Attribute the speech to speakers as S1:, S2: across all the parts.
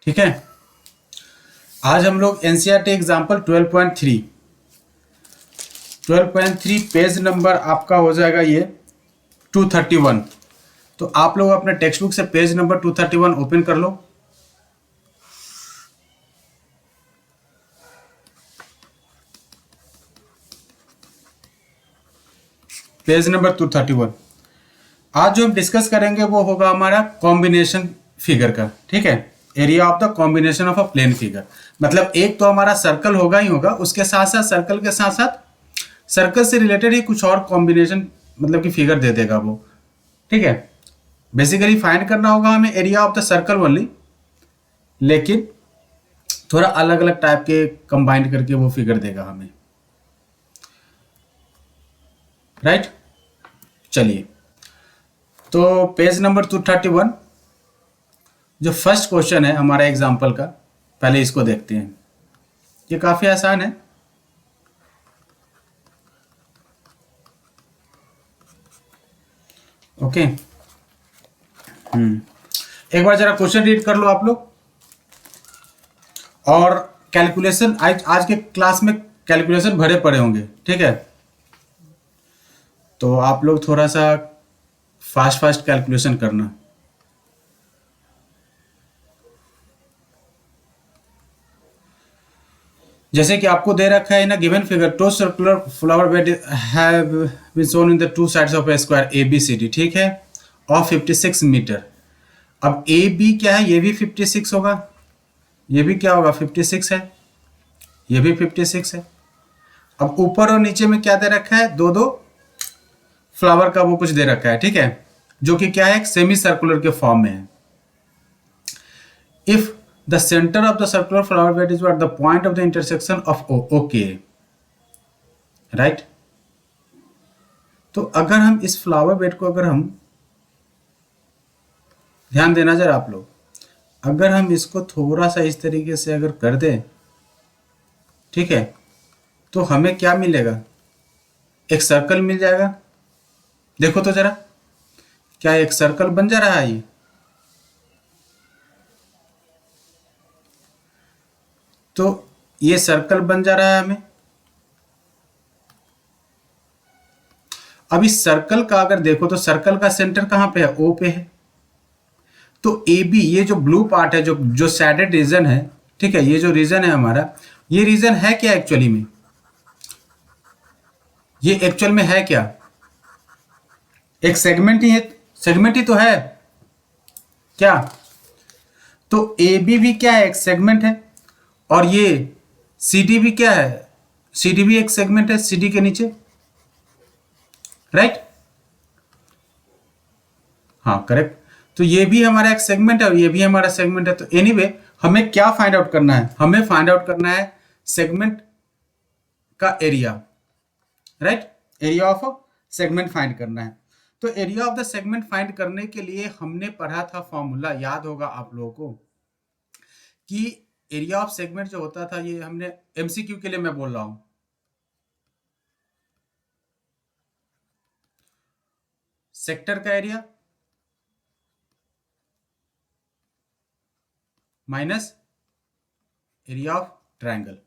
S1: ठीक है। आज हम लोग एनसीईआरटी एग्जाम्पल 12.3 पेज नंबर आपका हो जाएगा ये 231। तो आप लोग अपने टेक्स्ट बुक से पेज नंबर 231 ओपन कर लो। Page number 231। आज जो हम डिस्कस करेंगे वो होगा हमारा कॉम्बिनेशन फिगर का। ठीक है, area of the combination of a plane figure. मतलब एक तो हमारा सर्कल होगा ही होगा, उसके साथ साथ सर्कल के साथ साथ सर्कल से रिलेटेड ही कुछ और कॉम्बिनेशन मतलब कि फिगर दे देगा वो। ठीक है, बेसिकली फाइंड करना होगा हमें area of the circle only, लेकिन थोड़ा अलग अलग टाइप के कंबाइंड करके वो फिगर देगा हमें। राइट, चलिए तो पेज नंबर 231 जो फर्स्ट क्वेश्चन है हमारा एग्जाम्पल का, पहले इसको देखते हैं। ये काफी आसान है। ओके, एक बार जरा क्वेश्चन रीड कर लो आप लोग। और कैलकुलेशन आज के क्लास में कैलकुलेशन भरे पड़े होंगे। ठीक है, तो आप लोग थोड़ा सा फास्ट फास्ट कैलकुलेशन करना। जैसे कि आपको दे रखा है ना, given figure two circular flower bed have been shown in the two sides of a square A B C D. ठीक है, ऑफ 56 मीटर। अब ए बी क्या है, ये भी 56 होगा, ये भी क्या होगा 56 है, ये भी 56 है। अब ऊपर और नीचे में क्या दे रखा है, दो दो फ्लावर का वो कुछ दे रखा है। ठीक है, जो कि क्या है, एक सेमी सर्कुलर के फॉर्म में है। If the centre of the circular flower bed is at the point of the intersection of O, okay right. तो अगर हम इस फ्लावर बेड को, अगर हम ध्यान देना जरा आप लोग, अगर हम इसको थोड़ा सा इस तरीके से अगर कर दें, ठीक है, तो हमें क्या मिलेगा, एक सर्कल मिल जाएगा। देखो तो जरा, क्या एक सर्कल बन जा रहा है ये? तो ये सर्कल बन जा रहा है हमें। अब इस सर्कल का अगर देखो तो सर्कल का सेंटर कहां पे है, ओ पे है। तो ए बी, ये जो ब्लू पार्ट है, जो जो शेडेड रीजन है, ठीक है, ये जो रीजन है हमारा, ये रीजन है क्या एक्चुअली में, ये एक्चुअल में है क्या, एक सेगमेंट ही है, सेगमेंट ही तो है क्या। तो ए बी भी क्या है, एक सेगमेंट है। और ये सी डी भी क्या है, सी डी भी एक सेगमेंट है, सी डी के नीचे। राइट, हाँ करेक्ट। तो ये भी हमारा एक सेगमेंट है और ये भी हमारा सेगमेंट है। तो एनीवे हमें क्या फाइंड आउट करना है, हमें फाइंड आउट करना है सेगमेंट का area. Right, area of segment find करना है। तो area of the segment find करने के लिए हमने पढ़ा था फॉर्मूला, याद होगा आप लोगों को, कि एरिया ऑफ सेगमेंट जो होता था, ये हमने एमसीक्यू के लिए मैं बोल रहा हूं, सेक्टर का area minus area of triangle.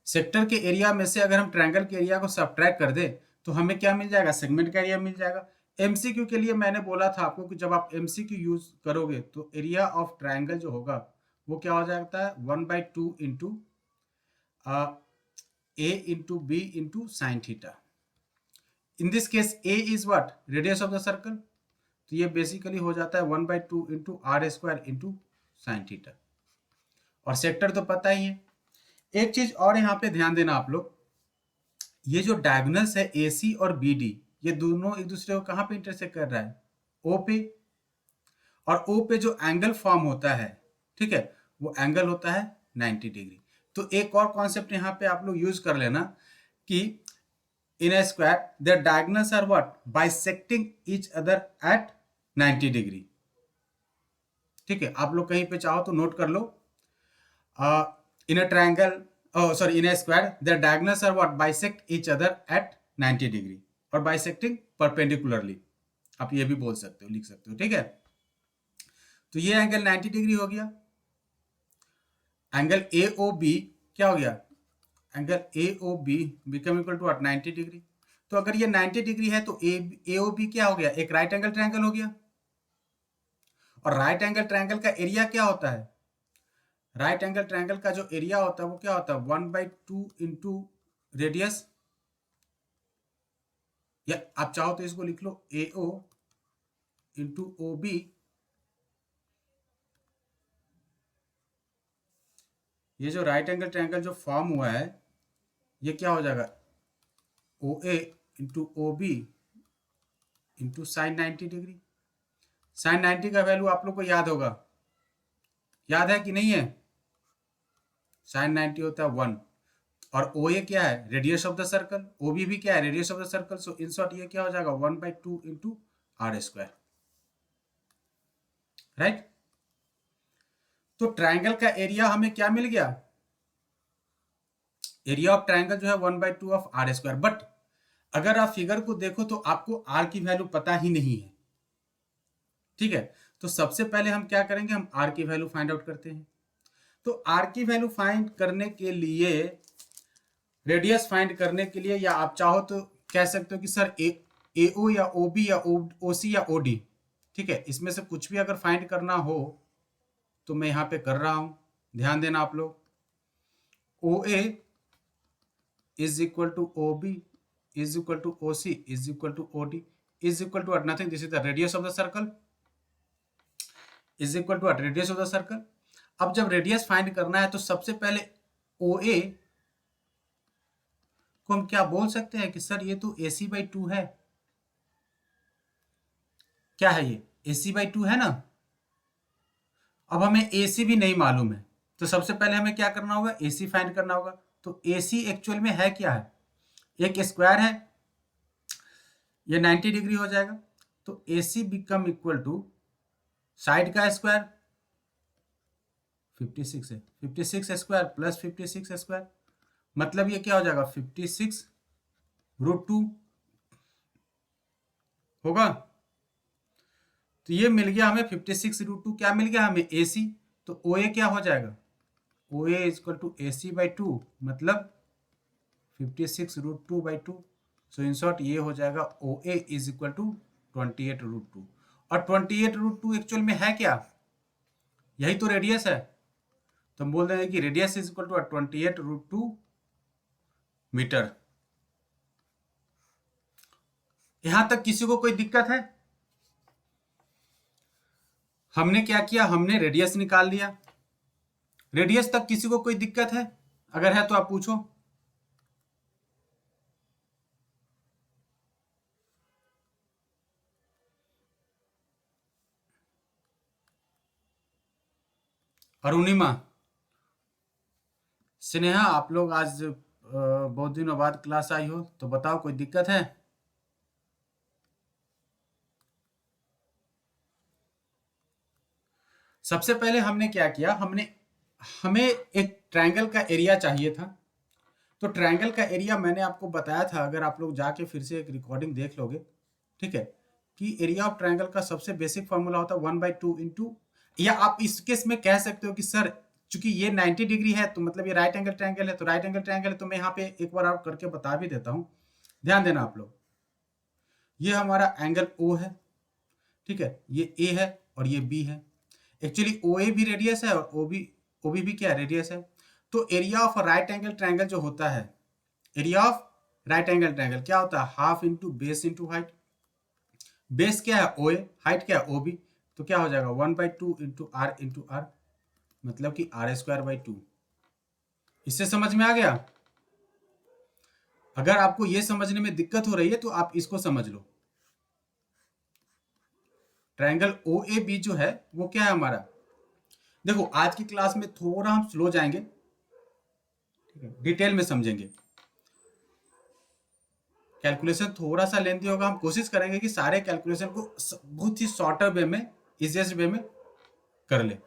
S1: Sector के एरिया में से अगर हम ट्रायंगल के एरिया को सब्ट्रैक्ट कर दे तो हमें क्या मिल जाएगा, सेगमेंट का एरिया मिल जाएगा। एमसीक्यू के लिए मैंने बोला था आपको कि जब आप एमसीक्यू यूज करोगे तो एरिया ऑफ ट्रायंगल जो होगा वो क्या हो जाता है, 1/2 into a into b into sine theta. In this case a is what, radius of the circle, तो ये बेसिकली हो जाता है 1/2 into r square into sine theta. और सेक्टर तो पता ही है। एक चीज और यहाँ पे ध्यान देना आप लोग, ये जो डायगोनल्स है ए सी और बी डी, ये दोनों एक दूसरे को कहाँ पे इंटरसेक्ट कर रहा है, ओ पे। और ओ पे जो एंगल फॉर्म होता है, ठीक है, वो एंगल होता है 90 डिग्री। तो एक और कॉन्सेप्ट यहाँ पे आप लोग यूज कर लेना कि इन a square their diagonals are what, bisecting each other at 90 degree. ठीक है, आप लोग कहीं पे चाहो तो नोट कर लो, in a triangle, sorry, in a square their diagonals are what, bisect each other at 90 degree, और bisecting perpendicularly आप ये भी बोल सकते हो, लिख सकते हो। ठीक है, तो ये एंगल 90 डिग्री हो गया। एंगल ए ओ बी क्या हो गया, angle A O B become equal to 90 degree. तो अगर ये 90 डिग्री है तो ए ओ बी क्या हो गया, एक राइट एंगल ट्रायंगल हो गया। और राइट एंगल ट्रायंगल का एरिया क्या होता है, राइट एंगल ट्रायंगल का जो एरिया होता है वो क्या होता है, 1/2 इंटू रेडियस, या आप चाहो तो इसको लिख लो ए ओ इंटू ओ बी। ये जो राइट एंगल ट्रायंगल जो फॉर्म हुआ है ये क्या हो जाएगा, O A into O B into sine 90 degree. Sine 90 का वैल्यू आप लोग को याद होगा, याद है कि नहीं है, साइन 90 होता है 1। और ओ ए क्या है, radius of the circle, O B भी क्या है, radius of the circle. So in short ये क्या हो जाएगा, 1/2 इंटू आर स्क्वायर, राइट। तो ट्रायंगल का एरिया हमें क्या मिल गया, एरिया ऑफ ट्रायंगल जो है 1/2 ऑफ आर स्क्वायर। बट अगर आप फिगर को देखो तो आपको आर की वैल्यू पता ही नहीं है, ठीक है। तो सबसे पहले हम क्या करेंगे, हम आर की वैल्यू फाइंड आउट करते हैं। तो आर की वैल्यू फाइंड करने के लिए, रेडियस फाइंड करने के लिए, या आप चाहो तो कह सकते हो कि सर ए ओ या ओ बी या ओ सी या ओ डी, ठीक है, इसमें से कुछ भी अगर फाइंड करना हो तो मैं यहां पे कर रहा हूं, ध्यान देना आप लोग। O A is equal to O B is equal to O C is equal to O D is equal to nothing, this is the radius of the circle, is equal to radius of the circle. अब जब radius find करना है तो सबसे पहले ओ ए को हम क्या बोल सकते हैं कि सर ये तो AC/2 है, क्या है ये AC/2 है ना। अब हमें AC भी नहीं मालूम है, तो सबसे पहले हमें क्या करना होगा, AC फाइंड करना होगा। तो AC एक्चुअल में है क्या है, एक स्क्वायर है, ये 90 डिग्री हो जाएगा। तो AC become equal to side का स्क्वायर 56 है, 56 स्क्वायर प्लस 56 स्क्वायर, मतलब ये क्या हो जाएगा, 56√2 होगा। तो ये मिल गया हमें 56√2, क्या मिल गया हमें, AC। तो ओ ए क्या हो जाएगा, O A equal to AC/2, मतलब 56√2/2। सो इन शॉर्ट ये हो जाएगा O A is equal to 28√2। और 28√2 एक्चुअल में है क्या, यही तो रेडियस है। तो हम बोल रहे हैं कि radius is equal to 28√2 metre. यहां तक किसी को कोई दिक्कत है, हमने क्या किया, हमने रेडियस निकाल लिया। रेडियस तक किसी को कोई दिक्कत है, अगर है तो आप पूछो। अरुणिमा, स्नेहा, आप लोग आज बहुत दिनों बाद क्लास आई हो, तो बताओ कोई दिक्कत है। सबसे पहले हमने क्या किया, हमें एक ट्रायंगल का एरिया चाहिए था। तो ट्रायंगल का एरिया मैंने आपको बताया था, अगर आप लोग जाके फिर से एक रिकॉर्डिंग देख लोगे, ठीक है, कि एरिया ऑफ ट्रायंगल का सबसे बेसिक फॉर्मूला होता है 1/2 इंटू, या आप इस केस में कह सकते हो कि सर चूंकि ये 90 डिग्री है तो मतलब ये राइट एंगल ट्रायंगल है, तो राइट एंगल ट्रायंगल है, तो मैं यहाँ पे एक बार और करके बता भी देता हूँ, ध्यान देना आप लोग। ये हमारा एंगल O है, ठीक है, ये A है और ये B है। एक्चुअली OA भी रेडियस है और OB भी क्या रेडियस है। तो area of right angle triangle जो होता है, area of right angle triangle क्या होता है, half into base into height. Base क्या है OA, हाइट क्या है OB, तो क्या हो जाएगा 1/2 इंटू R, मतलब कि R²/2। इससे समझ में आ गया। अगर आपको यह समझने में दिक्कत हो रही है तो आप इसको समझ लो। ट्रायंगल OAB जो है वो क्या है हमारा, देखो आज की क्लास में थोड़ा हम स्लो जाएंगे, ठीक है, डिटेल में समझेंगे। कैलकुलेशन थोड़ा सा लेंथी होगा, हम कोशिश करेंगे कि सारे कैलकुलेशन को बहुत ही शॉर्टर वे में, इजिएस्ट वे में कर ले।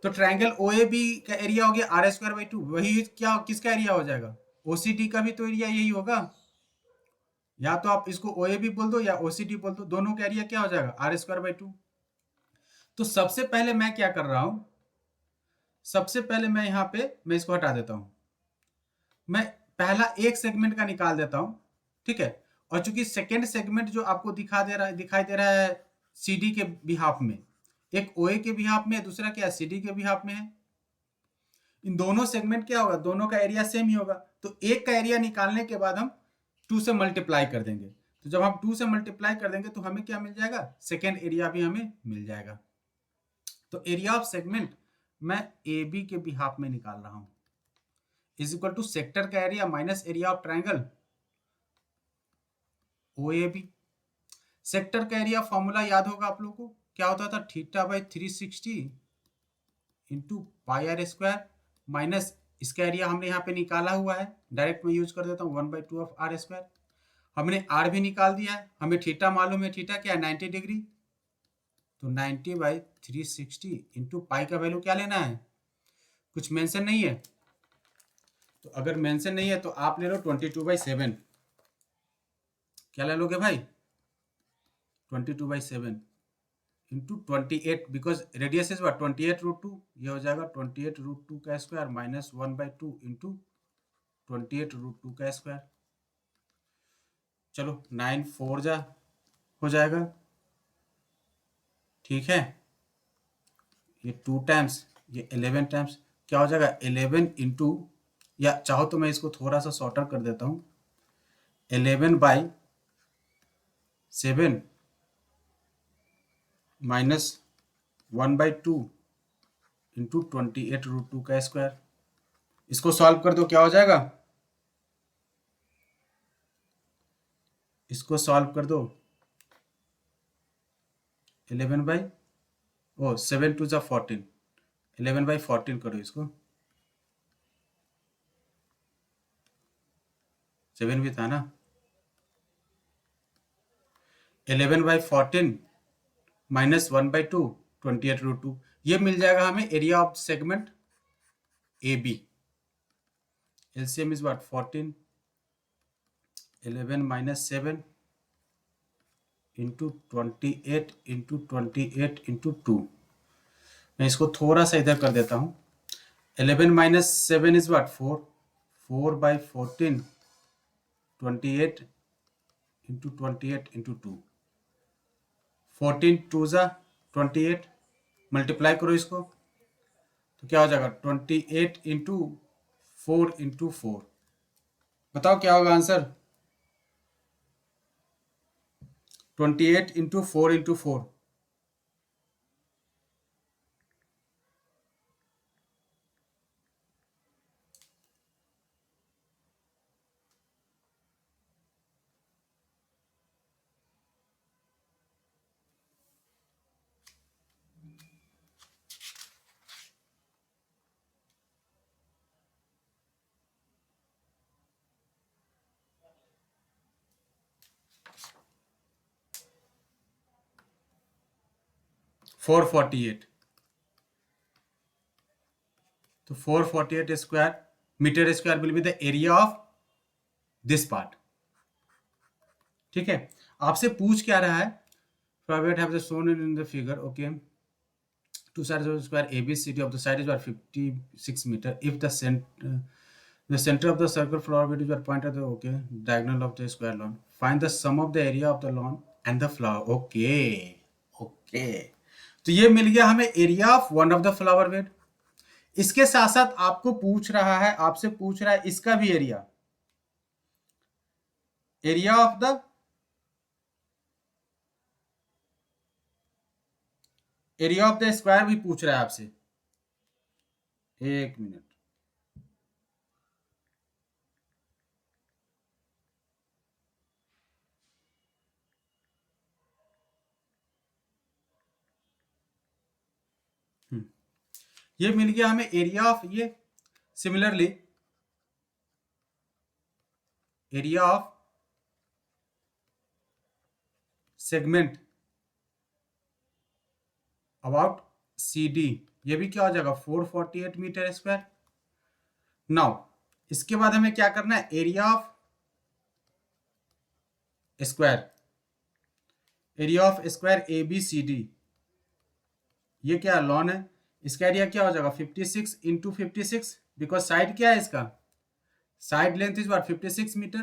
S1: तो ट्रायंगल OAB का एरिया हो गया R²/2, वही क्या किसका एरिया हो जाएगा, OCD का भी तो एरिया यही होगा। या तो आप इसको OAB बोल दो या OCD बोल दो, दोनों का एरिया क्या हो जाएगा R²/2। तो सबसे पहले मैं क्या कर रहा हूं, सबसे पहले मैं यहाँ पे मैं इसको हटा देता हूँ, मैं पहला एक सेगमेंट का निकाल देता हूँ, ठीक है। और चूंकि सेकेंड सेगमेंट जो आपको दिखाई दे रहा है CD के बिहाफ में, एक OA के बिहाफ में, दूसरा क्या CD के बिहाफ में है। इन दोनों सेगमेंट क्या होगा, दोनों का एरिया सेम ही होगा, तो एक का एरिया निकालने के बाद हम 2 से मल्टीप्लाई कर देंगे। तो जब हम 2 से मल्टीप्लाई कर देंगे तो हमें क्या मिल जाएगा, सेकेंड एरिया भी हमें मिल जाएगा। तो एरिया ऑफ सेगमेंट मैं AB के बिहाफ में निकाल रहा हूं, इज इक्वल टू सेक्टर का area minus area of triangle OAB। Sector का एरिया फॉर्मूला याद होगा आप लोगों को, क्या होता था, θ/360 into pi are square minus इसका एरिया हमने यहाँ पे निकाला हुआ है, डायरेक्ट मैं यूज कर देता हूँ 1/2 ऑफ आर स्क्वायर। हमने आर भी निकाल दिया है, हमें थीटा मालूम है, थीटा क्या है 90 डिग्री, तो 90/360 इंटू पाई का वैल्यू क्या लेना है, कुछ मेंशन नहीं है, तो अगर मेंशन नहीं है तो आप ले लो 22/7। क्या ले लोगे भाई, 22/7 into 28, because radius is what 28√2, ये हो जाएगा 28√2 का स्क्वायर माइनस 1/2 इंटू 28√2 का स्क्वायर। चलो 9 4 जा हो जाएगा, ठीक है। ये 2 टाइम्स, ये 11 टाइम्स, क्या हो जाएगा 11 इंटू, या चाहो तो मैं इसको थोड़ा सा शॉर्टर कर देता हूँ, 11/7 माइनस 1/2 इंटू 28√2 का स्क्वायर। इसको सॉल्व कर दो, क्या हो जाएगा, इसको सॉल्व कर दो, 7 2 जा 14, 11/14 करो इसको, 7 भी था ना, 11/14 माइनस 1/2 28√2, ये मिल जाएगा हमें area of segment AB। LCM is what 14, 11 minus 7 into 28 into 28 into 2। मैं इसको थोड़ा सा इधर कर देता हूँ, 11 minus 7 is what 4, 4/14 28 into 28 into 2, 14 2 जा 28, मल्टीप्लाई करो इसको, तो क्या हो जाएगा 28 इंटू 4 इंटू 4, बताओ क्या होगा आंसर, 28 इंटू 4 इंटू 4। फोर 48, तो 448 square metre square will be the area of this part, ठीक है। आपसे पूछ क्या रहा है, private have shown in the figure, okay, two sides of the square ABCD of the side is 56 meter. If the center of the circle floor bit is point at the okay diagonal of the square lawn. Find the sum of the area of the lawn and the flower. Okay, okay. तो ये मिल गया हमें area of one of the flower bed. इसके साथ साथ आपको पूछ रहा है, आपसे पूछ रहा है इसका भी area, area of the square भी पूछ रहा है आपसे। एक मिनट, ये मिल गया हमें एरिया ऑफ, ये similarly area of segment about CD, ये भी क्या हो जाएगा 448 मीटर स्क्वायर। नाउ इसके बाद हमें क्या करना है, area of square, area of square ABCD, ये क्या लॉन है, इसका एरिया क्या हो जाएगा 56 इंटू 56, बिकॉज साइड क्या है इसका, side length is what 56 metre,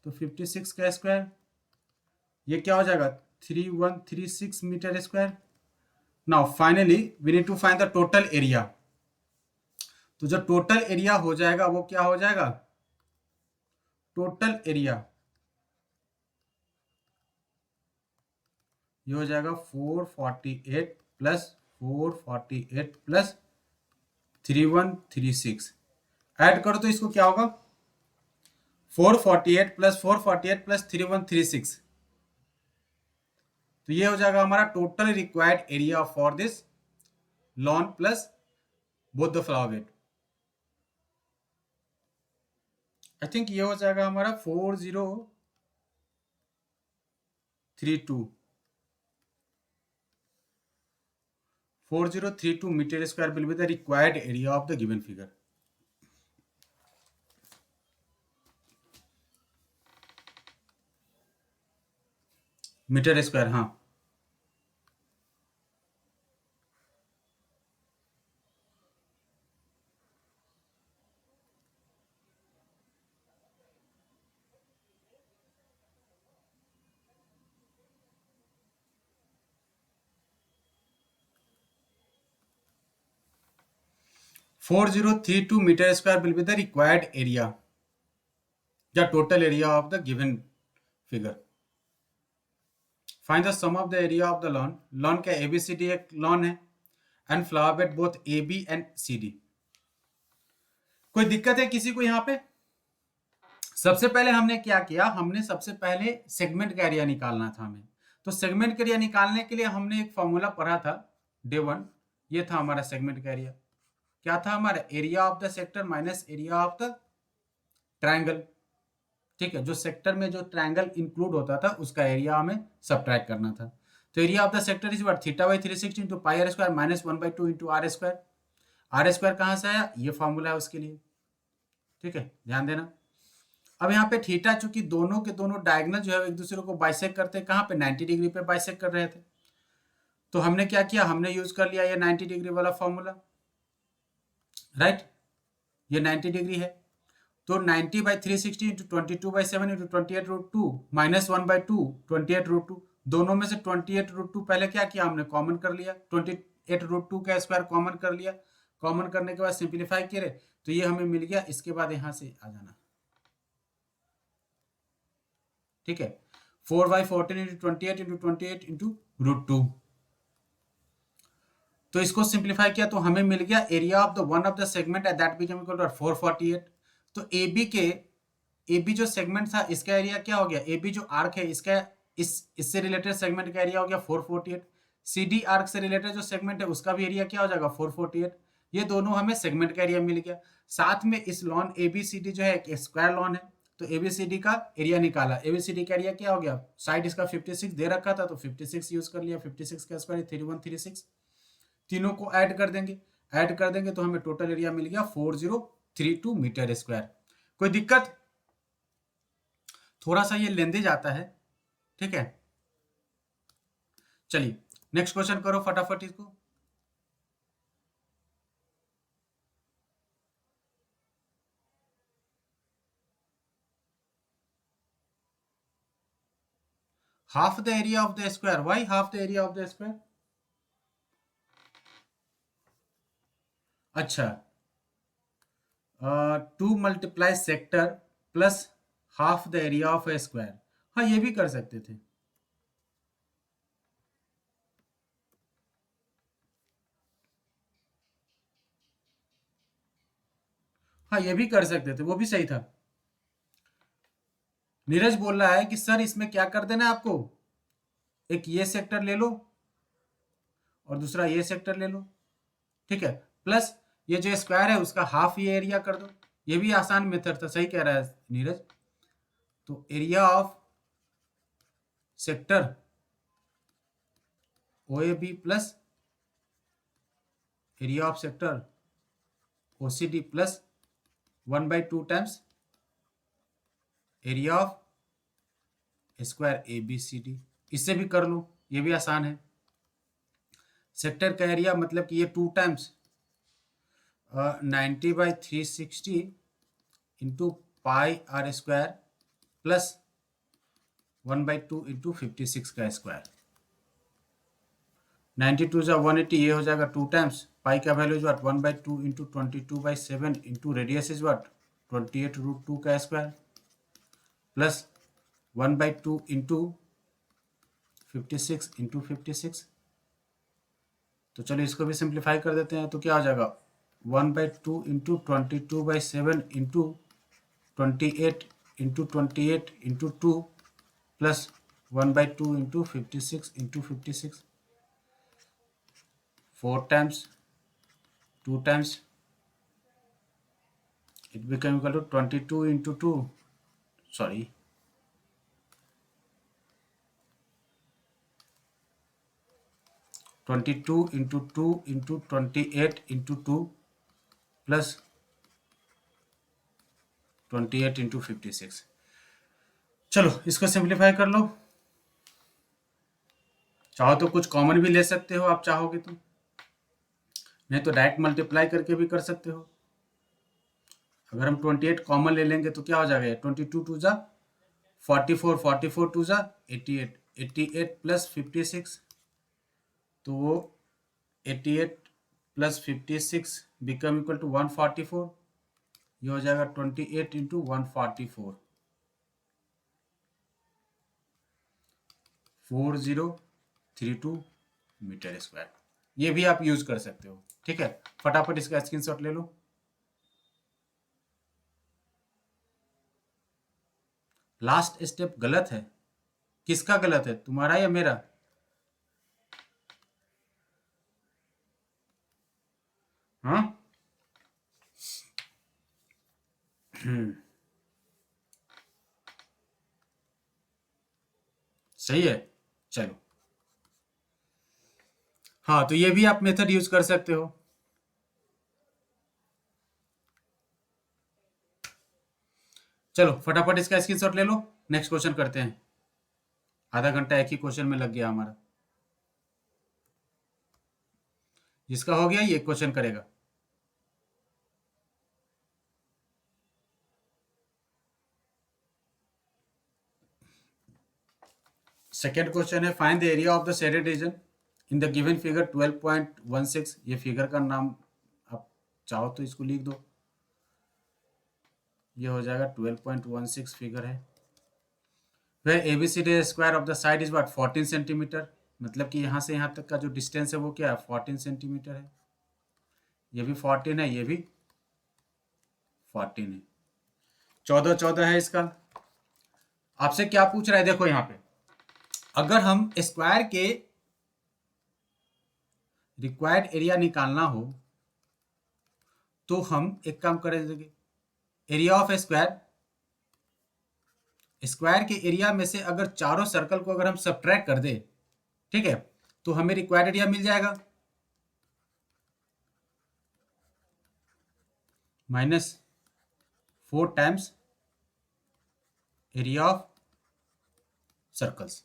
S1: तो 56 का स्क्वायर, ये क्या हो जाएगा 3136 metre square. Now finally we need to find the total area. तो जो टोटल एरिया हो जाएगा वो क्या हो जाएगा, टोटल एरिया ये हो जाएगा 448 प्लस 448 प्लस 3136, ऐड करो तो इसको क्या होगा 448 प्लस 448 प्लस 3136, तो ये हो जाएगा हमारा total required area for this lawn plus both the flower bed. I think ये हो जाएगा हमारा 4032 metre square will be the required area of the given figure. Metre square, हाँ 4032 meter square will be the required area, the total area of the given figure. Find the sum of the area of the lawn. Lawn क्या ABCD एक lawn है and flower bed both AB and CD. कोई दिक्कत है किसी को यहाँ पे? सबसे पहले हमने क्या किया, हमने सबसे पहले सेगमेंट का एरिया निकालना था हमें। तो सेगमेंट का एरिया निकालने के लिए हमने एक फॉर्मूला पढ़ा था डे 1, ये था हमारा सेगमेंट का एरिया। क्या था हमारा, area of the sector minus area of the triangle. ठीक है, जो सेक्टर में जो ट्रायंगल इंक्लूड होता था उसका एरिया हमें सब्ट्रैक्ट करना था। तो area of the sector is what theta by 360 into pi are square minus 1/2 into r square. R square कहाँ से आया, ये फॉर्मूला है उसके लिए। ठीक है, ध्यान देना। अब यहाँ पे थीटा चूंकि दोनों के दोनों डायगोनल जो है एक दूसरे को बाइसेक्ट करते हैं, कहाँ पे 90 डिग्री पे बाइसेक्ट कर रहे थे। तो हमने क्या किया, हमने यूज कर लिया ये 90 डिग्री वाला फॉर्मूला, राइट। ये 90 डिग्री है तो 90 बाई 360 इंटू 22/7 इंटू 28√2 माइनस 1/2 28√2, दोनों में से 28√2 पहले क्या किया हमने कॉमन कर लिया, 28√2 का स्क्वायर कॉमन कर लिया। कॉमन करने के बाद सिंप्लीफाई किए तो ये हमें मिल गया। इसके बाद यहां से आ जाना, ठीक है, 4/14 इंटू 28 इंटू 28 इंटू √2। तो इसको सिंप्लीफाई किया तो हमें मिल गया area of the one of the segment at that become equal to 448। तो AB जो सेगमेंट था इसका एरिया क्या हो गया, AB जो आर्क है इसका इससे रिलेटेड सेगमेंट का एरिया हो गया 448। CD आर्क से रिलेटेड जो सेगमेंट है उसका भी एरिया क्या हो जाएगा 448। ये दोनों हमें सेगमेंट का एरिया मिल गया। साथ में इस लॉन ABCD जो है एक स्क्वायर लॉन है, तो ABCD का एरिया निकाला। ABCD का एरिया क्या हो गया, साइड इसका 56 दे रखा था तो 56 यूज कर लिया, 56 का स्क्वायर 3136। तीनों को ऐड कर देंगे तो हमें टोटल एरिया मिल गया 4032 मीटर स्क्वायर। कोई दिक्कत, थोड़ा सा ये लेंदी जाता है, ठीक है। चलिए नेक्स्ट क्वेश्चन करो फटाफट इसको। Half the area of the square, why half the area of the square? अच्छा, 2 multiply sector plus half the area of a square, हाँ ये भी कर सकते थे। हाँ ये भी कर सकते थे, वो भी सही था। नीरज बोल रहा है कि सर इसमें क्या कर देना है आपको, एक ये सेक्टर ले लो और दूसरा ये सेक्टर ले लो, ठीक है, प्लस ये जो स्क्वायर है उसका हाफ ये एरिया कर दो। ये भी आसान मेथड था, सही कह रहा है नीरज। तो area of sector OAB plus area of sector OCD plus 1/2 times area of square ABCD। इससे भी कर लो, ये भी आसान है। सेक्टर का एरिया मतलब कि ये 2 times 90/360 into pi are square plus 1/2 into 56 का स्क्वायर। 92 जा 180, ये हो जाएगा 2 टाइम्स पाई का value is what 1/2 into 22/7 into radius is what 28√2 का स्क्वायर प्लस 1/2 इंटू 56 इंटू 56। तो चलो इसको भी सिंप्लीफाई कर देते हैं, तो क्या हो जाएगा 1/2 into 22/7 into 28 into 28 into 2 plus 1/2 into 56 into 56, 4 times 2 times, it become equal to 22 into 2, sorry 22 into 2 into 28 into 2 plus 28 into 56। चलो इसको सिंप्लीफाई कर लो, चाहो तो कुछ कॉमन भी ले सकते हो आप चाहोगे तो, नहीं तो डायरेक्ट मल्टीप्लाई करके भी कर सकते हो। अगर हम 28 कॉमन ले लेंगे तो क्या हो जाएगा 22 टू जा 44, 44 टू जा 88, 88 प्लस 56, तो वो 88 प्लस 56 बिकम इक्वल टू 144, ये हो जाएगा 28 इंटू 144, 4032 मीटर स्क्वायर। ये भी आप यूज कर सकते हो, ठीक है। फटाफट इसका स्क्रीनशॉट ले लो। लास्ट स्टेप गलत है, किसका गलत है, तुम्हारा या मेरा? हाँ सही है, चलो हाँ तो ये भी आप मेथड यूज कर सकते हो। चलो फटाफट इसका स्क्रीनशॉट ले लो, नेक्स्ट क्वेश्चन करते हैं। आधा घंटा एक ही क्वेश्चन में लग गया हमारा, जिसका हो गया ये क्वेश्चन करेगा। सेकेंड क्वेश्चन है find the area of the shaded reason in the given figure 12.16। ये फिगर का नाम आप चाहो तो इसको लिख दो, ये हो जाएगा 12.16 फिगर है। वह ABCD square of the side is what 14 centimetre, मतलब कि यहाँ से यहाँ तक का जो डिस्टेंस है वो क्या है 14 सेंटीमीटर है। ये भी 14 है, ये भी 14 है, 14 है इसका। आपसे क्या पूछ रहा है, देखो यहाँ पे अगर हम स्क्वायर के रिक्वायर्ड एरिया निकालना हो तो हम एक काम करेंगे, एरिया ऑफ स्क्वायर, स्क्वायर के एरिया में से अगर चारों सर्कल को अगर हम सब्ट्रैक्ट कर दे, ठीक है, तो हमें रिक्वायर्ड एरिया मिल जाएगा -4 टाइम्स एरिया ऑफ सर्कल्स।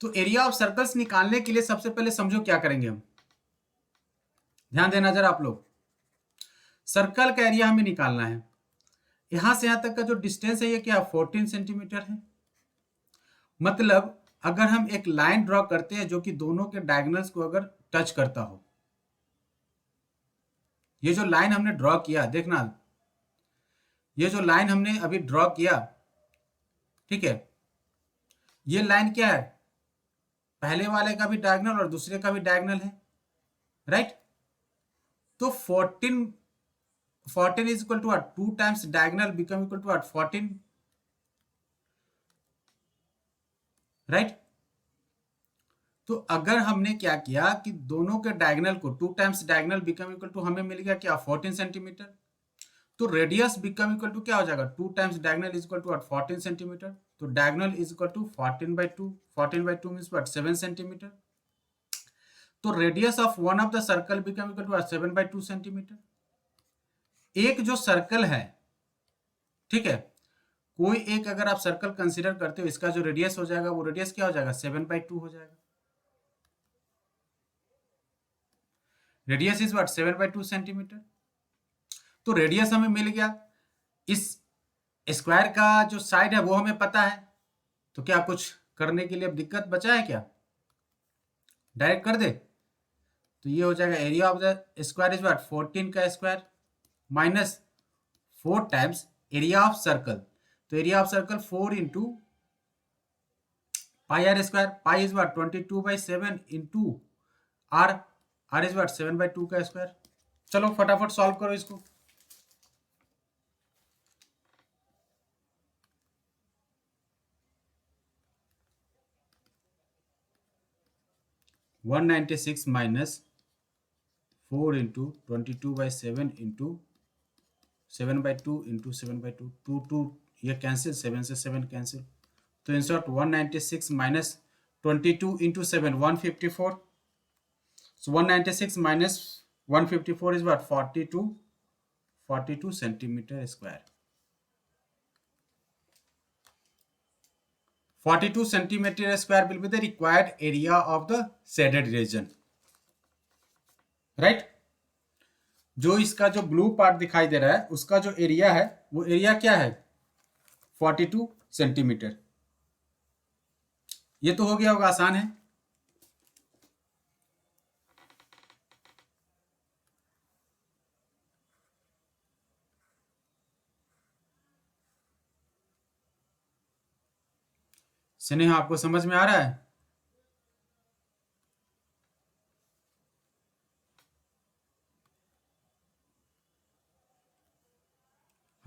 S1: तो एरिया ऑफ सर्कल्स निकालने के लिए सबसे पहले समझो क्या करेंगे हम, ध्यान देना जरा आप लोग। सर्कल का एरिया हमें निकालना है, यहां से यहां तक का जो डिस्टेंस है ये क्या 14 सेंटीमीटर है। मतलब अगर हम एक लाइन ड्रॉ करते हैं जो कि दोनों के डायगोनल्स को अगर टच करता हो, ये जो लाइन हमने ड्रॉ किया, देखना ये जो लाइन हमने अभी ड्रॉ किया, ठीक है, ये लाइन क्या है, पहले वाले का भी डायगोनल और दूसरे का भी डायगोनल है, राइट। तो 14 is equal to 2 times diagonal become equal to 14, right. तो अगर हमने क्या किया कि दोनों के डायगोनल को 2 times diagonal become equal to हमें मिल गया क्या 14 सेंटीमीटर, तो रेडियस बिकम इक्वल टू क्या हो जाएगा 2 times diagonal is equal to 14 centimetre, तो diagonal is equal to 14/2, 14/2 means what 7 centimetre. तो radius of one of the circle become equal to 7/2 centimetre. एक जो सर्कल है, ठीक है, कोई एक अगर आप सर्कल कंसीडर करते हो, इसका जो रेडियस हो जाएगा वो रेडियस क्या हो जाएगा 7/2 हो जाएगा। Radius is what 7/2 centimetre. तो रेडियस हमें मिल गया, इस स्क्वायर का जो साइड है वो हमें पता है, तो क्या कुछ करने के लिए अब दिक्कत बचा है क्या? डायरेक्ट कर दे। तो ये हो जाएगा area of the square is what 14 का square minus 4 times area of circle. तो area of circle 4 into pi are square, pi is what 22/7 into R, R is what 7/2 का स्क्वायर। चलो फटाफट सॉल्व करो इसको। 196 माइनस 4 इंटू 22/7 इंटू 7/2 इंटू 7/2, 2 ये cancel, 7 से 7 cancel, तो in short 196 minus 22 into 7 154, so 196 minus 154 is what 42 centimetre square. 42 centimeter square will be the required area of the shaded region, right? जो इसका जो ब्लू पार्ट दिखाई दे रहा है उसका जो एरिया है वो एरिया क्या है 42 सेंटीमीटर। ये तो हो गया होगा, आसान है। स्नेहा आपको समझ में आ रहा है?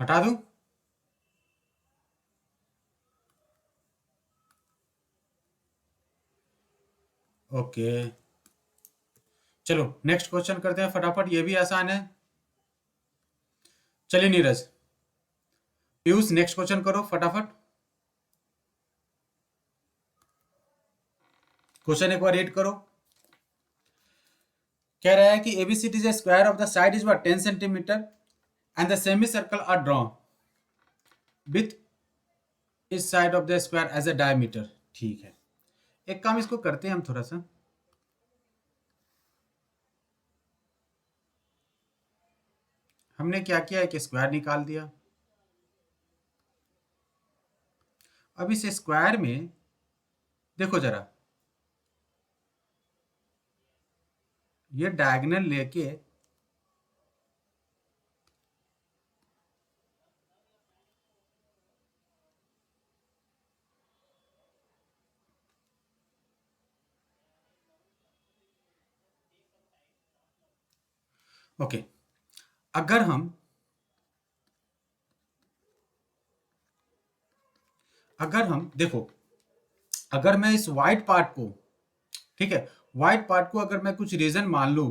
S1: हटा दूं? ओके चलो नेक्स्ट क्वेश्चन करते हैं फटाफट, ये भी आसान है। चलिए नीरज, पीयूष नेक्स्ट क्वेश्चन करो फटाफट। क्वेश्चन एक बार रीड करो। कह रहा है कि ABCD is square of the side is what 10 centimetre and the semi circle are drawn with this side of the square as a diameter. ठीक है, एक काम इसको करते हैं हम थोड़ा सा। हमने क्या किया, एक स्क्वायर निकाल दिया। अब इस स्क्वायर में देखो जरा, ये डायगोनल लेके ओके, अगर हम देखो, अगर मैं इस वाइट पार्ट को, ठीक है, वाइट पार्ट को अगर मैं कुछ रीजन मान लूं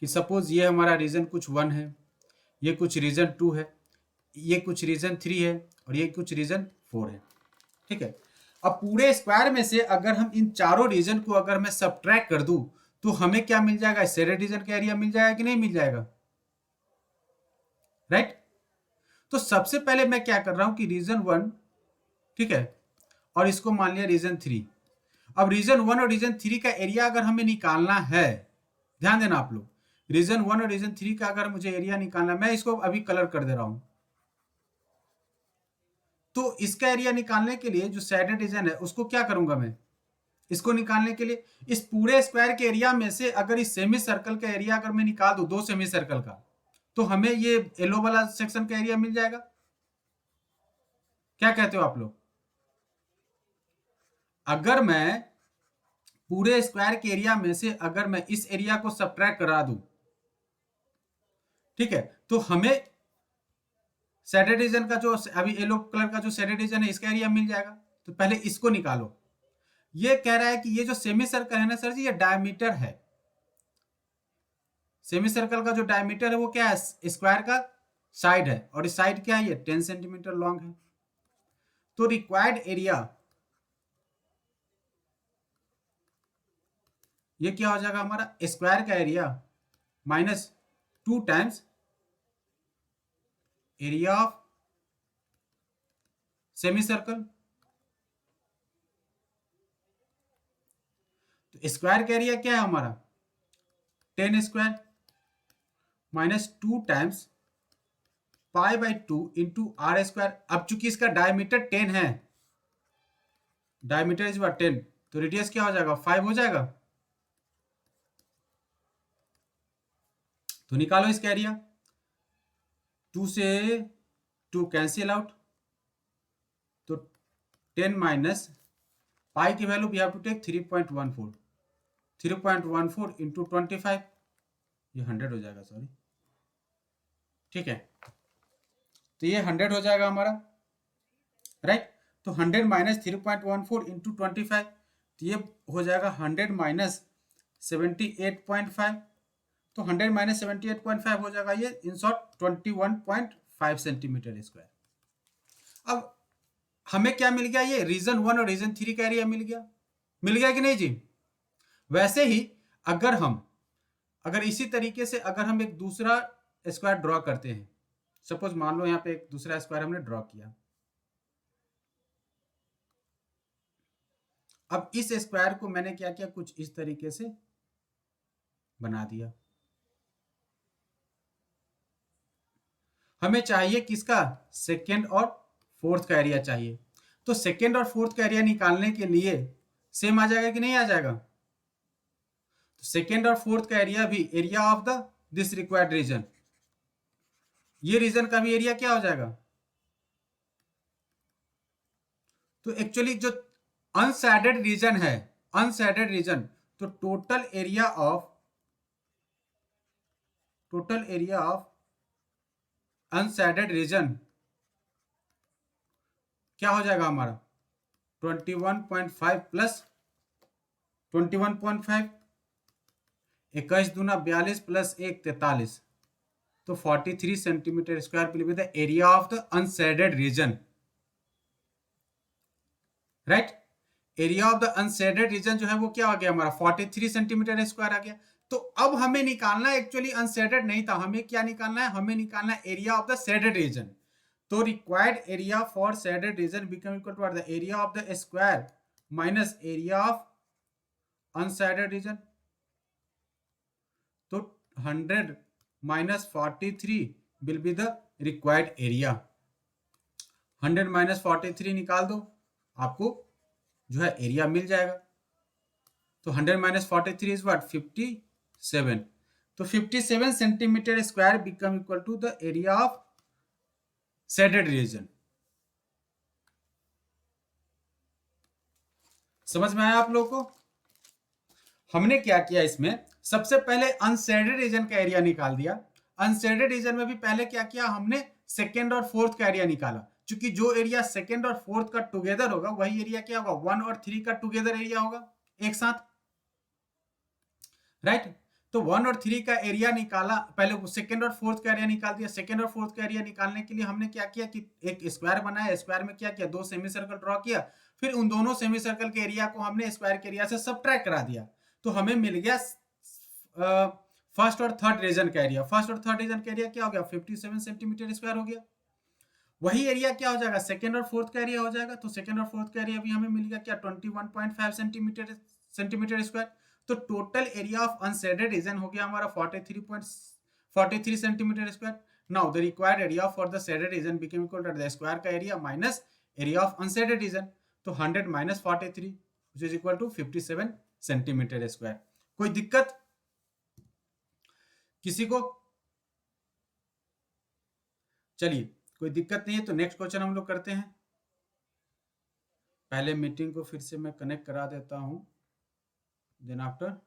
S1: कि सपोज ये हमारा रीजन कुछ 1 है, ये कुछ रीजन 2 है, ये कुछ रीजन 3 है और ये कुछ रीजन 4 है, ठीक है। अब पूरे स्क्वायर में से अगर हम इन चारों रीजन को अगर मैं सबट्रैक्ट कर दूं तो हमें क्या मिल जाएगा, शेडेड रीजन का एरिया मिल जाएगा कि नहीं मिल जाएगा, राइट? तो सबसे पहले मैं क्या कर रहा हूं कि रीजन 1, ठीक है, और इसको मान लिया रीजन 3। अब रीजन 1 और रीजन 3 का एरिया अगर हमें निकालना है, ध्यान देना आप लोग, रीजन 1 और रीजन 3 का अगर मुझे एरिया निकालना है, मैं इसको अभी कलर कर दे रहा हूं। तो इसका एरिया निकालने के लिए जो शेडेड रीजन है उसको क्या करूंगा मैं, इसको निकालने के लिए इस पूरे स्क्वायर के एरिया में से अगर इस सेमी सर्कल का एरिया अगर मैं निकाल दूं, 2 सेमी सर्कल का, तो हमें ये येलो वाला सेक्शन का एरिया मिल जाएगा। क्या कहते हो आप लोग? अगर मैं पूरे स्क्वायर के एरिया में से अगर मैं इस एरिया को सबट्रैक्ट करा दूं, ठीक है, तो हमें शेडेड रीजन का जो अभी येलो कलर का जो शेडेड रीजन है इसका एरिया मिल जाएगा। तो पहले इसको निकालो। ये कह रहा है कि ये जो सेमी सर्कल है ना सर जी, ये डायमीटर है। सेमी सर्कल का जो डायमीटर है वो क्या है, स्क्वायर का साइड है, और इस साइड क्या है, ये 10 सेंटीमीटर लॉन्ग है। तो रिक्वायर्ड एरिया ये क्या हो जाएगा हमारा, स्क्वायर का area minus 2 times area of semi circle. तो स्क्वायर का एरिया क्या है हमारा 10 square, minus 2 times pi by 2 into r square. अब चूंकि इसका डायमीटर 10 है, डायमीटर इज व्हाट 10, तो रेडियस क्या हो जाएगा 5 हो जाएगा। तो निकालो इसका एरिया, 2 से 2 कैंसिल आउट, तो 10 माइनस पाई की value we have to take 3.14, 3.14 into 25, ये 100 हो जाएगा, सॉरी, ठीक है, तो ये 100 हो जाएगा हमारा, राइट। तो 100 माइनस 3.14 इंटू 25, तो ये हो जाएगा 100 माइनस 78.5, तो 100 माइनस 78.5 हो जाएगा ये इन शॉर्ट 21.5 सेंटीमीटर स्क्वायर। अब हमें क्या मिल गया, ये रीजन 1 और रीजन 3 का एरिया मिल गया कि नहीं जी। वैसे ही अगर इसी तरीके से अगर हम एक दूसरा स्क्वायर ड्रॉ करते हैं, सपोज मान लो यहाँ पे एक दूसरा स्क्वायर हमने ड्रॉ किया, अब इस स्क्वायर को मैंने क्या किया, कुछ इस तरीके से बना दिया। हमें चाहिए किसका, सेकेंड और फोर्थ का एरिया चाहिए। तो सेकेंड और फोर्थ का एरिया निकालने के लिए सेम आ जाएगा कि नहीं आ जाएगा। तो सेकेंड और फोर्थ का एरिया भी area of the this required region, ये रीजन का भी एरिया क्या हो जाएगा। तो एक्चुअली जो अनशैडेड रीजन है, अनशैडेड रीजन, तो टोटल एरिया ऑफ अनशैडेड रीजन क्या हो जाएगा हमारा 21.5 प्लस 21.5, 21 दूना 42 प्लस 1 43, तो 43 centimetre square will be the area of the unshaded region, right. Area of the unshaded region जो है वो क्या आ गया हमारा 43 सेंटीमीटर स्क्वायर आ गया। तो अब हमें निकालना है, एक्चुअली अनशेडेड नहीं था, हमें क्या निकालना है, हमें निकालना है area of the shaded region. तो required area for shaded region become equal to the area of the square minus area of unshaded region. तो 100 minus 43 will be the required area. 100 minus 43 निकाल दो, आपको जो है एरिया मिल जाएगा। तो 100 minus 43 is what 57, तो 57 centimetre square become equal to the area of shaded region. समझ में आया आप लोगों को। हमने क्या किया, इसमें सबसे पहले अनशेडेड रीजन का एरिया निकाल दिया। अनशेडेड रीजन में भी पहले क्या किया, हमने सेकेंड और फोर्थ का एरिया निकाला। क्योंकि जो एरिया सेकेंड और फोर्थ का टुगेदर होगा वही एरिया क्या होगा 1 और 3 का टुगेदर एरिया होगा एक साथ, राइट। तो 1 और 3 का एरिया निकाला, पहले सेकेंड और फोर्थ का एरिया निकाल दिया। सेकेंड और फोर्थ का एरिया निकालने के लिए हमने क्या किया कि एक स्क्वायर बनाया, स्क्वायर में क्या किया, 2 सेमी सर्कल ड्रॉ किया, फिर उन दोनों सेमी सर्कल के एरिया को हमने स्क्वायर के एरिया से सबट्रैक्ट करा दिया। तो हमें मिल गया फर्स्ट और थर्ड रीजन का एरिया। फर्स्ट और थर्ड रीजन का एरिया क्या हो गया 57 सेंटीमीटर स्क्वायर हो गया। वही एरिया क्या हो जाएगा, सेकेंड और फोर्थ का एरिया हो जाएगा। तो सेकेंड और फोर्थ का एरिया भी हमें मिल गया क्या 21.5 सेंटीमीटर स्क्वायर। तो total area of unshaded region हो गया हमारा 43 centimetre square. Now the required area for the shaded region become equal to the square का area minus area of unshaded region. तो 100 minus 43 which is equal to 57 centimetre square. कोई दिक्कत किसी को? चलिए कोई दिक्कत नहीं है, तो नेक्स्ट क्वेश्चन हम लोग करते हैं। पहले मीटिंग को फिर से मैं कनेक्ट करा देता हूं, देन आफ्टर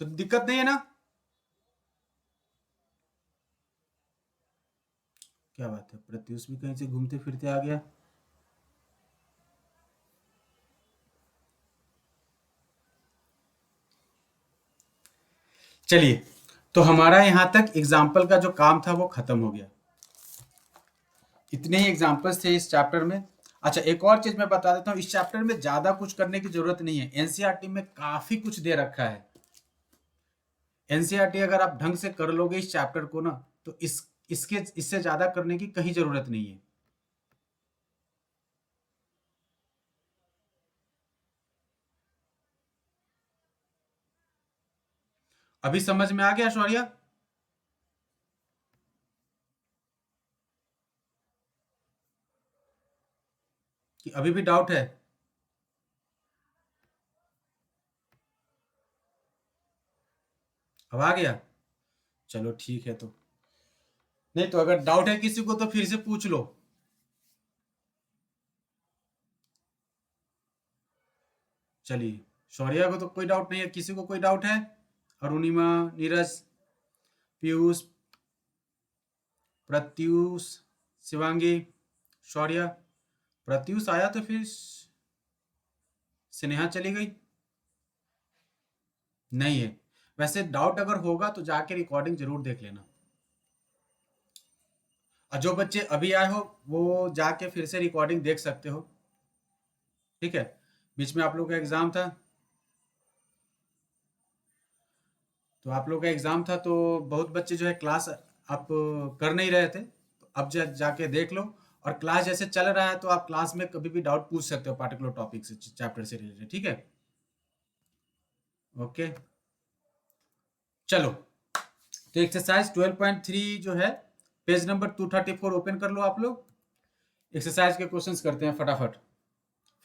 S1: तो दिक्कत नहीं है ना? क्या बात है, प्रत्युष भी कहीं से घूमते फिरते आ गया। चलिए, तो हमारा यहां तक एग्जाम्पल का जो काम था वो खत्म हो गया। इतने ही एग्जाम्पल्स थे इस चैप्टर में। अच्छा, एक और चीज मैं बता देता हूँ, इस चैप्टर में ज्यादा कुछ करने की जरूरत नहीं है, एनसीईआरटी में काफी कुछ दे रखा है। एनसीईआरटी अगर आप ढंग से कर लोगे इस चैप्टर को ना, तो इसके इससे ज्यादा करने की कहीं जरूरत नहीं है। अभी समझ में आ गया शौर्या? कि अभी भी डाउट है? अब आ गया? चलो ठीक है। तो नहीं तो अगर डाउट है किसी को तो फिर से पूछ लो। चलिए, शौर्या को तो कोई डाउट नहीं है, किसी को कोई डाउट है? अरुणिमा, नीरज, पीयूष, प्रत्यूष, शिवांगी, शौर्या। प्रत्यूष आया तो फिर स्नेहा चली गई? नहीं है। वैसे डाउट अगर होगा तो जाके रिकॉर्डिंग जरूर देख लेना, और जो बच्चे अभी आए हो वो जाके फिर से रिकॉर्डिंग देख सकते हो। ठीक है, बीच में आप लोग का एग्जाम था, तो आप लोग का एग्जाम था तो बहुत बच्चे जो है क्लास आप कर नहीं रहे थे, तो अब जाके देख लो। और क्लास जैसे चल रहा है तो आप क्लास में कभी भी डाउट पूछ सकते हो पार्टिकुलर टॉपिक से, चैप्टर से रिलेटेड। ठीक है, ओके। चलो, तो एक्सरसाइज 12.3 जो है, पेज नंबर 234 ओपन कर लो आप लोग। एक्सरसाइज के क्वेश्चंस करते हैं फटाफट।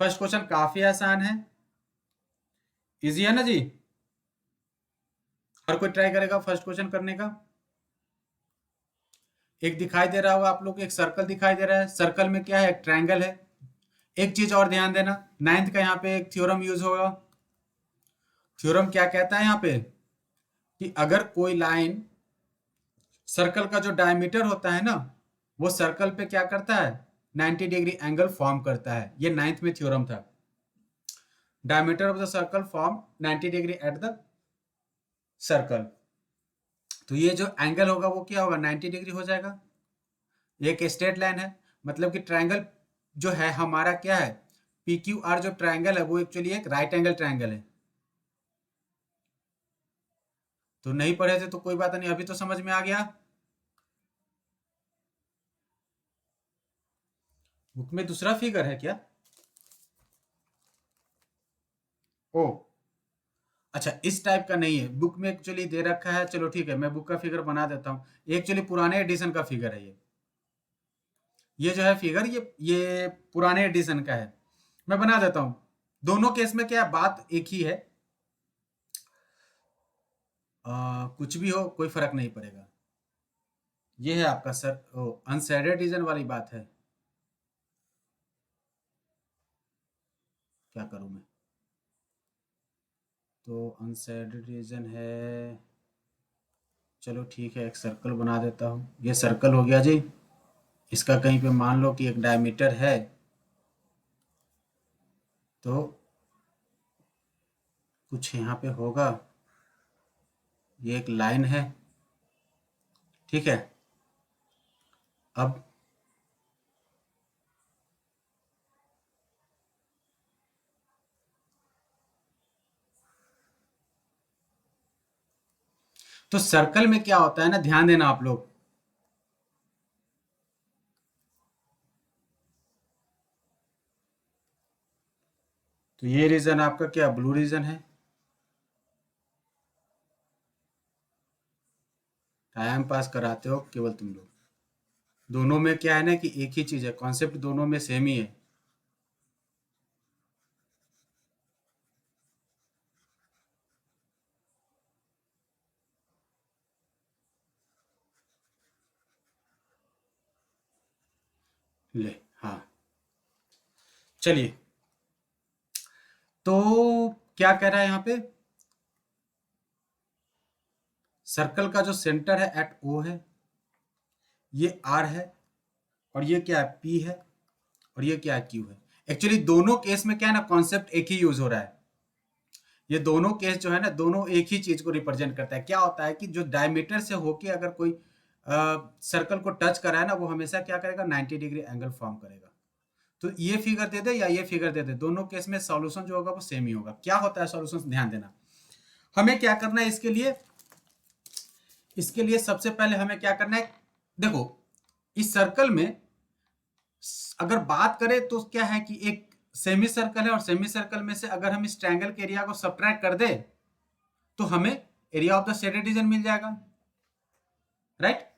S1: फर्स्ट क्वेश्चन काफी आसान है, इजी है ना जी? हर कोई ट्राई करेगा फर्स्ट क्वेश्चन करने का। एक दिखाई दे रहा होगा आप लोग को, एक सर्कल दिखाई दे रहा है, सर्कल में क्या है, एक ट्रायंगल है। एक चीज और ध्यान देना, नाइन्थ का यहाँ पे एक थ्योरम यूज होगा। थ्योरम क्या कहता है यहाँ पे, कि अगर कोई लाइन, सर्कल का जो डायमीटर होता है ना, वो सर्कल पे क्या करता है, 90 डिग्री एंगल फॉर्म करता है। ये नाइन्थ में थ्योरम था, diameter of the circle form 90 degree at the circle. तो ये जो एंगल होगा वो क्या होगा, 90 डिग्री हो जाएगा। ये एक स्ट्रेट लाइन है, मतलब कि ट्रायंगल जो है हमारा क्या है, पी क्यू आर जो ट्रायंगल है वो एक्चुअली एक राइट एंगल ट्रायंगल है। तो नहीं पढ़े थे तो कोई बात नहीं, अभी तो समझ में आ गया। बुक में दूसरा फिगर है क्या? ओ, अच्छा, इस टाइप का नहीं है, बुक में एक्चुअली दे रखा है। चलो ठीक है, मैं बुक का फिगर बना देता हूँ। ये एक्चुअली पुराने एडिशन का फिगर है। ये जो है फिगर, ये पुराने एडिशन का है। मैं बना देता हूँ। दोनों केस में क्या बात एक ही है, कुछ भी हो कोई फर्क नहीं पड़ेगा। ये है आपका सर अनशेडेड रीजन वाली बात है। क्या करूं मैं? तो अनशेडेड रीजन है। चलो ठीक है, एक सर्कल बना देता हूँ। ये सर्कल हो गया जी। इसका कहीं पे मान लो कि एक डायमीटर है, तो कुछ यहाँ पे होगा। ये एक लाइन है, ठीक है। अब तो सर्कल में क्या होता है ना, ध्यान देना आप लोग। तो ये रीजन आपका क्या, ब्लू रीजन है। टाइम पास कराते हो केवल तुम लोग। दोनों में क्या है ना कि एक ही चीज है, कॉन्सेप्ट दोनों में सेम ही है। ले, हाँ, चलिए। तो क्या कह रहा है यहाँ पे, सर्कल का जो सेंटर है एट ओ है, ये आर है, और ये क्या है, पी है, और ये क्या है, क्यू है। एक्चुअली दोनों केस में क्या है ना, कॉन्सेप्ट एक ही यूज हो रहा है। ये दोनों केस जो है ना, दोनों एक ही चीज को रिप्रेजेंट करता है। क्या होता है कि जो डायमीटर से होके अगर कोई सर्कल को टच करा है ना, वो हमेशा क्या करेगा, 90 डिग्री एंगल फॉर्म करेगा। तो ये फिगर दे दे या ये फिगर दे दे, दोनों केस में सॉल्यूशन जो होगा वो सेम ही होगा। क्या होता है सॉल्यूशन, ध्यान देना। हमें क्या करना है इसके लिए सबसे पहले हमें क्या करना है, देखो इस सर्कल में अगर बात करें तो क्या है कि एक सेमी सर्कल है, और सेमी सर्कल में से अगर हम इस ट्रायंगल के एरिया को सब्ट्रैक्ट कर दे तो हमें area of the shaded region मिल जाएगा, राइट।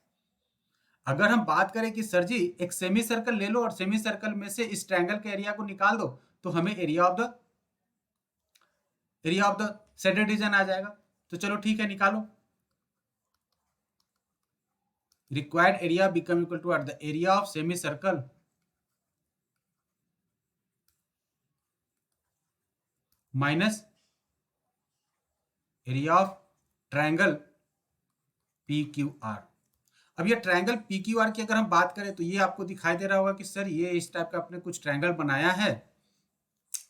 S1: अगर हम बात करें कि सर जी एक सेमी सर्कल ले लो और सेमी सर्कल में से इस ट्रायंगल के एरिया को निकाल दो, तो हमें area of the shaded region आ जाएगा। तो चलो ठीक है, निकालो। Required area become equal to the area of semi circle minus area of triangle P Q R. अब ये ट्रायंगल पी क्यू आर की अगर हम बात करें तो ये आपको दिखाई दे रहा होगा कि सर ये इस टाइप का अपने कुछ ट्रायंगल बनाया है,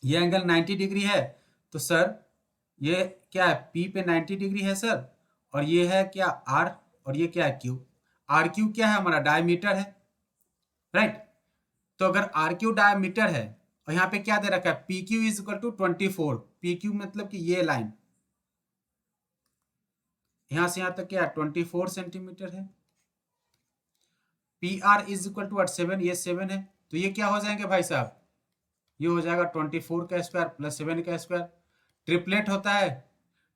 S1: ये एंगल 90 डिग्री है, तो सर ये क्या है, P पे 90 डिग्री है सर, और ये है क्या R, और ये क्या है Q। आर क्यू क्या है, हमारा डायमीटर है, राइट। तो अगर आर क्यू डायमीटर है और यहाँ पे क्या दे रखा है, P Q is equal to 24। P Q मतलब कि ये लाइन यहां से यहां तक क्या है 24 सेंटीमीटर है। P R is equal to 7, ये 7 है, तो ये क्या हो जाएंगे भाई साहब, ये हो जाएगा 24 का स्क्वायर प्लस 7 का स्क्वायर। ट्रिपलेट होता है,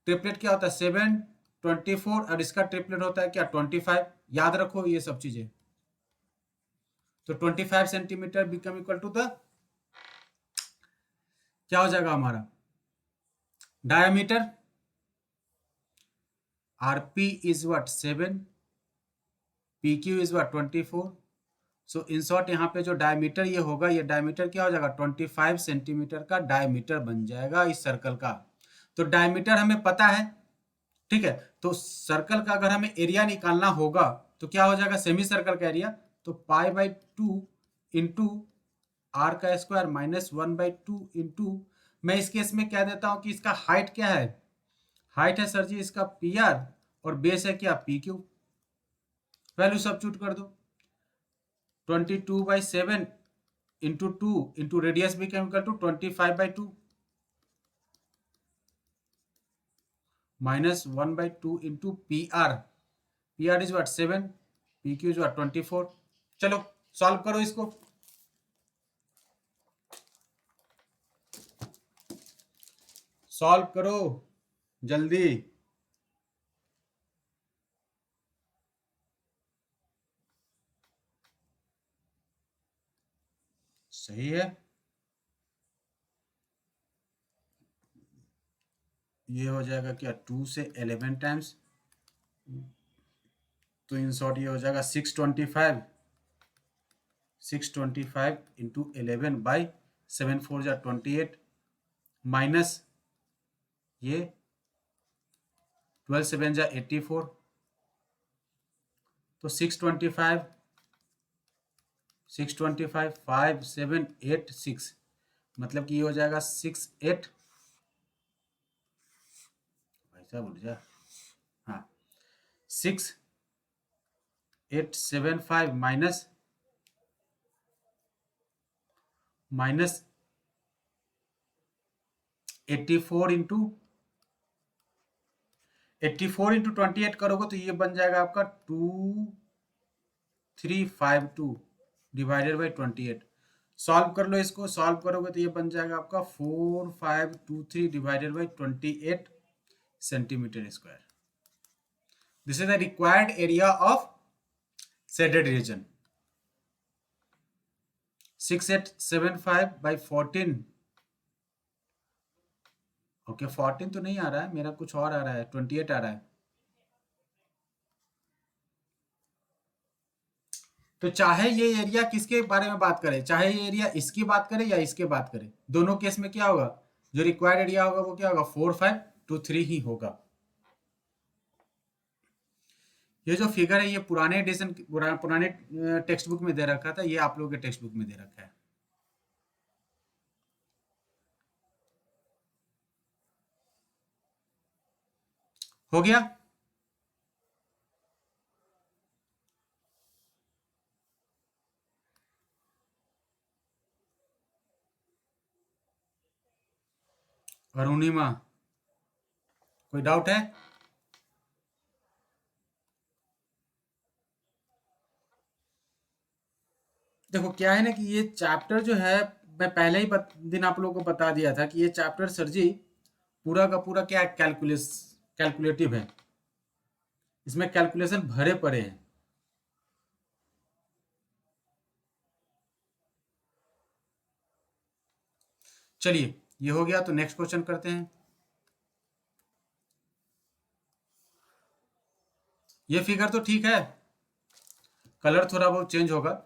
S1: ट्रिपलेट क्या होता है 7, 24, और इसका ट्रिपलेट होता है क्या 25। याद रखो ये सब चीजें। तो 25 centimetre become equal to the क्या हो जाएगा हमारा diameter. RP is what 7, P Q is what 24। So in short यहाँ पे जो डायमीटर ये होगा, ये डायमीटर क्या हो जाएगा 25 सेंटीमीटर का डायमीटर बन जाएगा इस सर्कल का। तो डायमीटर हमें पता है, ठीक है। तो सर्कल का अगर हमें एरिया निकालना होगा तो क्या हो जाएगा, सेमी सर्कल का एरिया, तो π/2 इंटू आर का स्क्वायर माइनस 1/2 इंटू, मैं इस केस में क्या देता हूं कि इसका हाइट क्या है, हाइट है सर जी इसका पी आर, और बेस है क्या पी क्यू। वैल्यू सब्स्टिट्यूट कर दो, 22/7 इंटू 2 इंटू रेडियस भी equal to 25/2 minus 1/2 into P R is what 7, P Q is what 24। चलो सॉल्व करो इसको, सॉल्व करो जल्दी। सही है, ये हो जाएगा क्या 2 से 11 टाइम्स, तो इन शॉर्ट ये हो जाएगा 625 इंटू 11 बाई 7 4 जा 28 माइनस ये 12 7 जा 84, तो 625 5 7 8 6, मतलब कि ये हो जाएगा 68, ऐसा बोल जा, हाँ 6875 माइनस 84 इंटू 28 करोगे तो ये बन जाएगा आपका 2352 डिवाइडेड बाई 28। सॉल्व कर लो इसको, सॉल्व करोगे तो ये बन जाएगा आपका 4523 divided by 28 centimetre square. This is the required area of shaded reason. 6875 by 14, okay 14 तो नहीं आ रहा है मेरा, कुछ और आ रहा है, 28 आ रहा है। तो चाहे ये एरिया किसके बारे में बात करें, चाहे ये एरिया इसकी बात करें या इसके बात करें, दोनों केस में क्या होगा, जो रिक्वायर्ड एरिया होगा वो क्या होगा 4523 ही होगा। ये जो फिगर है ये पुराने एडिशन पुराने टेक्स्ट बुक में दे रखा था, ये आप लोगों के टेक्स्ट बुक में दे रखा है। हो गया। अरुणिमा, कोई डाउट है? देखो क्या है ना कि ये चैप्टर जो है, मैं पहले ही दिन आप लोगों को बता दिया था कि ये चैप्टर सर जी पूरा का पूरा क्या कैलकुलेटिव है, इसमें कैलकुलेशन भरे पड़े हैं। चलिए ये हो गया, तो नेक्स्ट क्वेश्चन करते हैं। ये फिगर तो ठीक है, कलर थोड़ा बहुत चेंज होगा।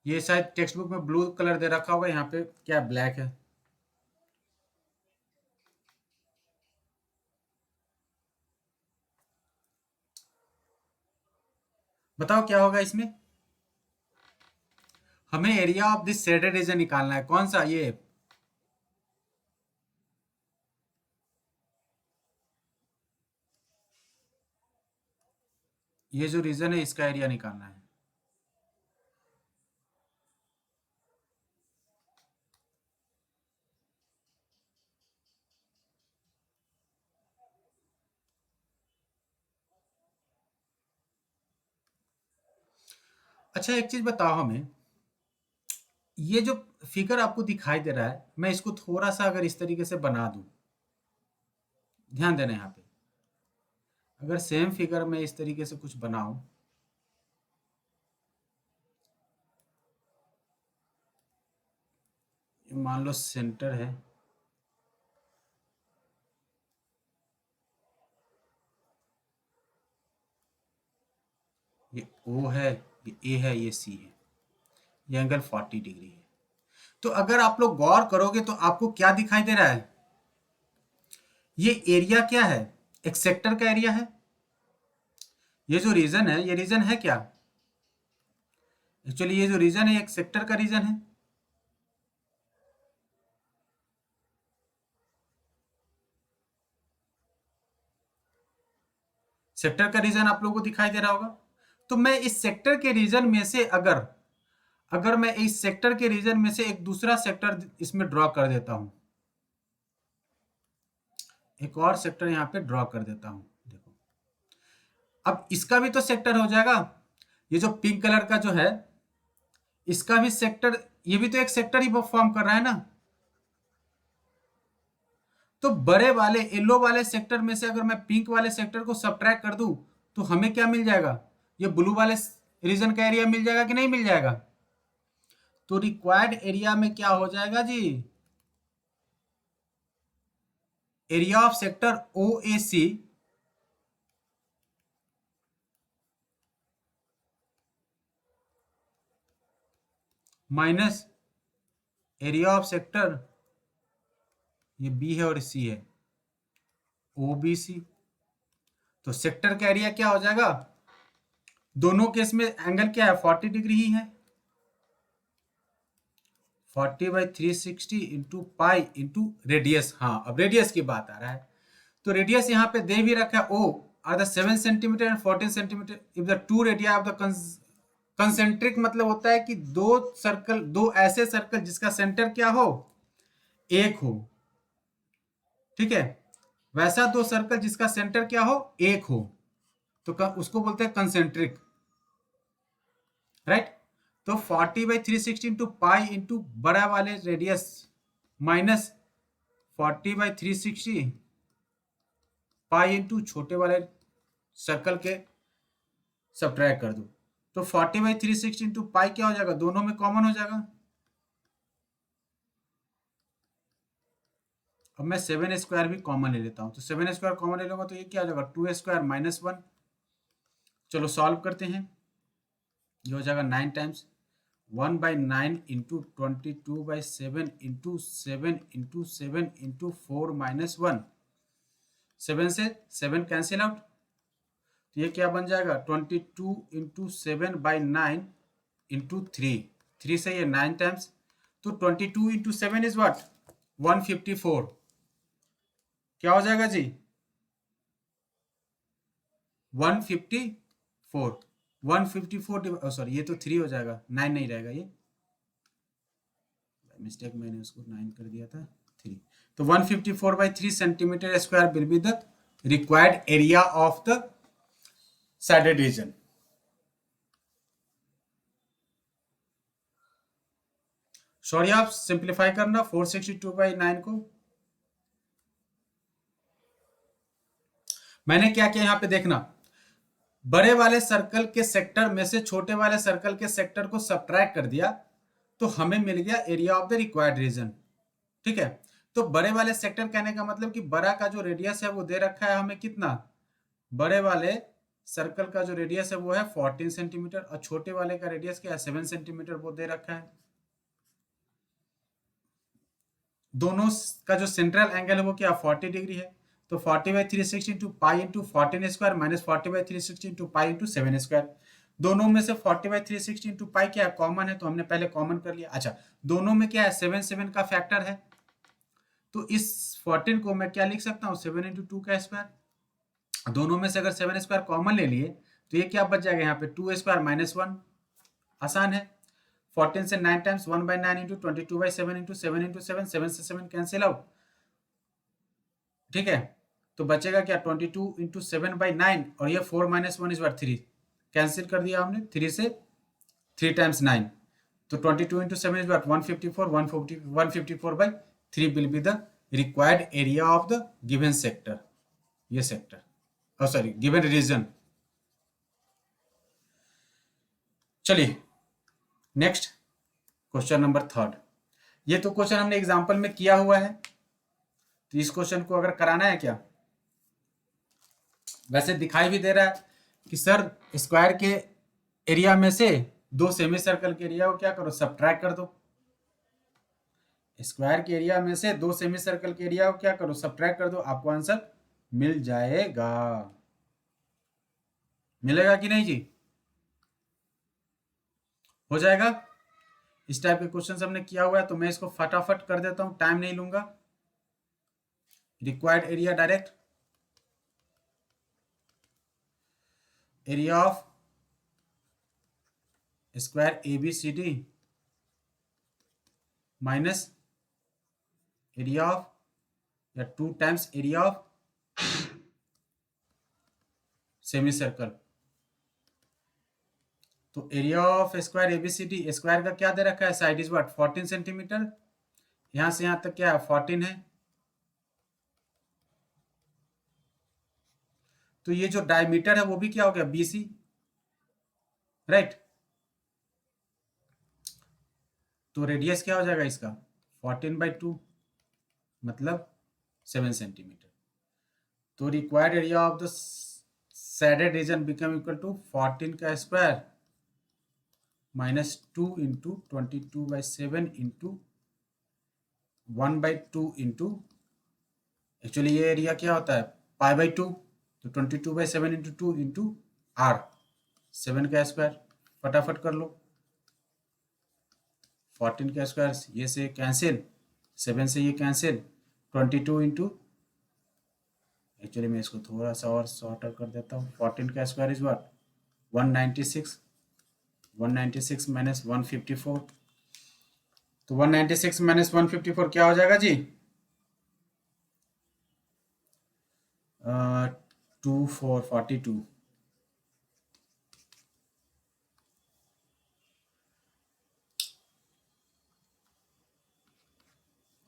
S1: ये शायद टेक्स्ट बुक में ब्लू कलर दे रखा होगा, यहाँ पे क्या ब्लैक है। बताओ क्या होगा इसमें। हमें area of this shaded region निकालना है। कौन सा? ये जो रीजन है इसका एरिया निकालना है। अच्छा एक चीज बताओ हमें, ये जो फिगर आपको दिखाई दे रहा है, मैं इसको थोड़ा सा अगर इस तरीके से बना दूं, ध्यान देना यहाँ पे, अगर सेम फिगर में इस तरीके से कुछ बनाऊं, मान लो सेंटर है, ये O है, ये A है, ये C है, ये एंगल 40 डिग्री है। तो अगर आप लोग गौर करोगे तो आपको क्या दिखाई दे रहा है, ये एरिया क्या है, एक सेक्टर का एरिया है। ये जो रीजन है, ये रीजन है क्या? एक्चुअली ये जो रीजन है एक सेक्टर का रीजन है। सेक्टर का रीजन आप लोगों को दिखाई दे रहा होगा। तो मैं इस सेक्टर के रीजन में से अगर अगर मैं इस सेक्टर के रीजन में से एक दूसरा सेक्टर इसमें ड्रॉ कर देता हूं, एक और सेक्टर यहां पे ड्रॉ कर देता हूं, देखो अब इसका भी तो सेक्टर हो जाएगा। ये जो पिंक कलर का जो है इसका भी सेक्टर, ये भी तो एक सेक्टर ही फॉर्म कर रहा है ना। तो बड़े वाले येलो वाले सेक्टर में से अगर मैं पिंक वाले सेक्टर को सब्ट्रैक्ट कर दूं तो हमें क्या मिल जाएगा, ये ब्लू वाले रीजन का एरिया मिल जाएगा कि नहीं मिल जाएगा। तो रिक्वायर्ड एरिया में क्या हो जाएगा जी, area of sector O A C minus area of sector, ये बी है और सी है, ओ बी सी। तो सेक्टर का एरिया क्या हो जाएगा, दोनों केस में एंगल क्या है, 40 डिग्री ही है। 40/360 इंटू पाई इंटू रेडियस। हाँ अब रेडियस की बात आ रहा है, तो रेडियस यहाँ पे दे भी रखा है, O are the 7 centimetre and 14 centimetre if the two radii of the concentric, मतलब होता है कि दो ऐसे सर्कल जिसका सेंटर क्या हो, एक हो, ठीक है, वैसा दो सर्कल जिसका सेंटर क्या हो, एक हो, तो उसको बोलते हैं कंसेंट्रिक, राइट। तो 40/360 इंटू पाई इंटू बड़ा वाले रेडियस माइनस 40/360 पाई इंटू छोटे वाले सर्कल के सब्ट्रैक्ट कर दो। तो 40/360 इंटू पाई क्या हो जाएगा, दोनों में कॉमन हो जाएगा। अब मैं 7² भी कॉमन ले लेता हूँ, तो 7² कॉमन ले लूंगा तो ये क्या हो जाएगा, 2² माइनस 1। चलो सॉल्व करते हैं, ये हो जाएगा 9 times 1/9 into 22/7 into 7 into 7 into 4 minus 1। 7 से 7 कैंसिल आउट, तो ये क्या बन जाएगा, 22 इंटू 7/9 इंटू 3, 3 से ये 9 टाइम्स, तो 22 इंटू 7 इज व्हाट, 154। क्या हो जाएगा जी, 154। 154 सॉरी ये तो 3 हो जाएगा, 9 नहीं रहेगा, ये मिस्टेक, मैंने उसको 9 कर दिया था, 3। तो 154/3 centimetre square will be the required area of the shaded region. Sorry, आप सिंप्लीफाई करना 462/9 को। मैंने क्या किया यहाँ पे देखना, बड़े वाले सर्कल के सेक्टर में से छोटे वाले सर्कल के सेक्टर को सब्ट्रैक्ट कर दिया, तो हमें मिल गया area of the required region. ठीक है, तो बड़े वाले सेक्टर कहने का मतलब कि बड़ा का जो रेडियस है वो दे रखा है हमें कितना, बड़े वाले सर्कल का जो रेडियस है वो है 14 सेंटीमीटर, और छोटे वाले का रेडियस क्या है 7 सेंटीमीटर, वो दे रखा है। दोनों का जो सेंट्रल एंगल है वो क्या 40 डिग्री है, तो 40/360 into pi into 14 square minus 40/360 into pi into 7 square. दोनों में से 40/360 इंटू पाई क्या है, कॉमन है, तो हमने पहले कॉमन कर लिया। अच्छा, दोनों में क्या है 7 का फैक्टर है, तो इस 14 को मैं क्या लिख सकता हूँ 7 इंटू 2 का स्क्वायर। दोनों में से अगर 7 स्क्वायर कॉमन ले लिए तो ये क्या बच जाएगा यहाँ पे 2 स्क्वायर माइनस 1, आसान है। 14 से 9 टाइम्स 1/9 इंटू 22/7 इंटू 7 इंटू 7, 7 से 7 कैंसिल आउट। ठीक है, तो बचेगा क्या 22 इंटू 7/9, और ये 4 माइनस 1 इज व्हाट 3, कैंसिल कर दिया हमने 3 से, 3 टाइम्स 9, तो 22 into 7 is what 154 will be the required area of the given sector, ये सेक्टर सॉरी गिवन रीजन। चलिए नेक्स्ट क्वेश्चन नंबर 3। ये तो क्वेश्चन हमने एग्जांपल में किया हुआ है, तो इस क्वेश्चन को अगर कराना है क्या, वैसे दिखाई भी दे रहा है कि सर स्क्वायर के एरिया में से दो सेमी सर्कल के एरिया को क्या करो सब्ट्रैक्ट कर दो। स्क्वायर के एरिया में से दो सेमी सर्कल के एरिया को क्या करो सब्ट्रैक्ट कर दो, आपको आंसर मिल जाएगा। मिलेगा कि नहीं जी, हो जाएगा। इस टाइप के क्वेश्चन हमने किया हुआ है, तो मैं इसको फटाफट कर देता हूं, टाइम नहीं लूंगा। Required area direct, area of square ABCD minus area of या 2 times area of semi circle. तो area of square ABCD, square का क्या दे रखा है साइड इज व्हाट 14 सेंटीमीटर, यहां से यहां तक क्या है 14 है, तो ये जो डायमीटर है वो भी क्या हो गया BC, राइट। तो रेडियस क्या हो जाएगा इसका 14/2 मतलब 7 सेंटीमीटर। तो required area of the shaded region become equal to 14 का square minus 2 into 22/7 into 1/2 into, actually ये एरिया क्या होता है π/2, तो 22/7 इंटू 2 इंटू R, 7 का स्क्वायर, फटाफट कर लो। 14 का स्क्वायर ये से कैंसिल, 7 से ये कैंसिल, 22 इंटू, एक्चुअली मैं इसको थोड़ा सा और शॉर्टर कर देता हूँ। 14 का स्क्वायर इज व्हाट 196, 196 माइनस 154, तो 196 माइनस 154 क्या हो जाएगा जी 2442।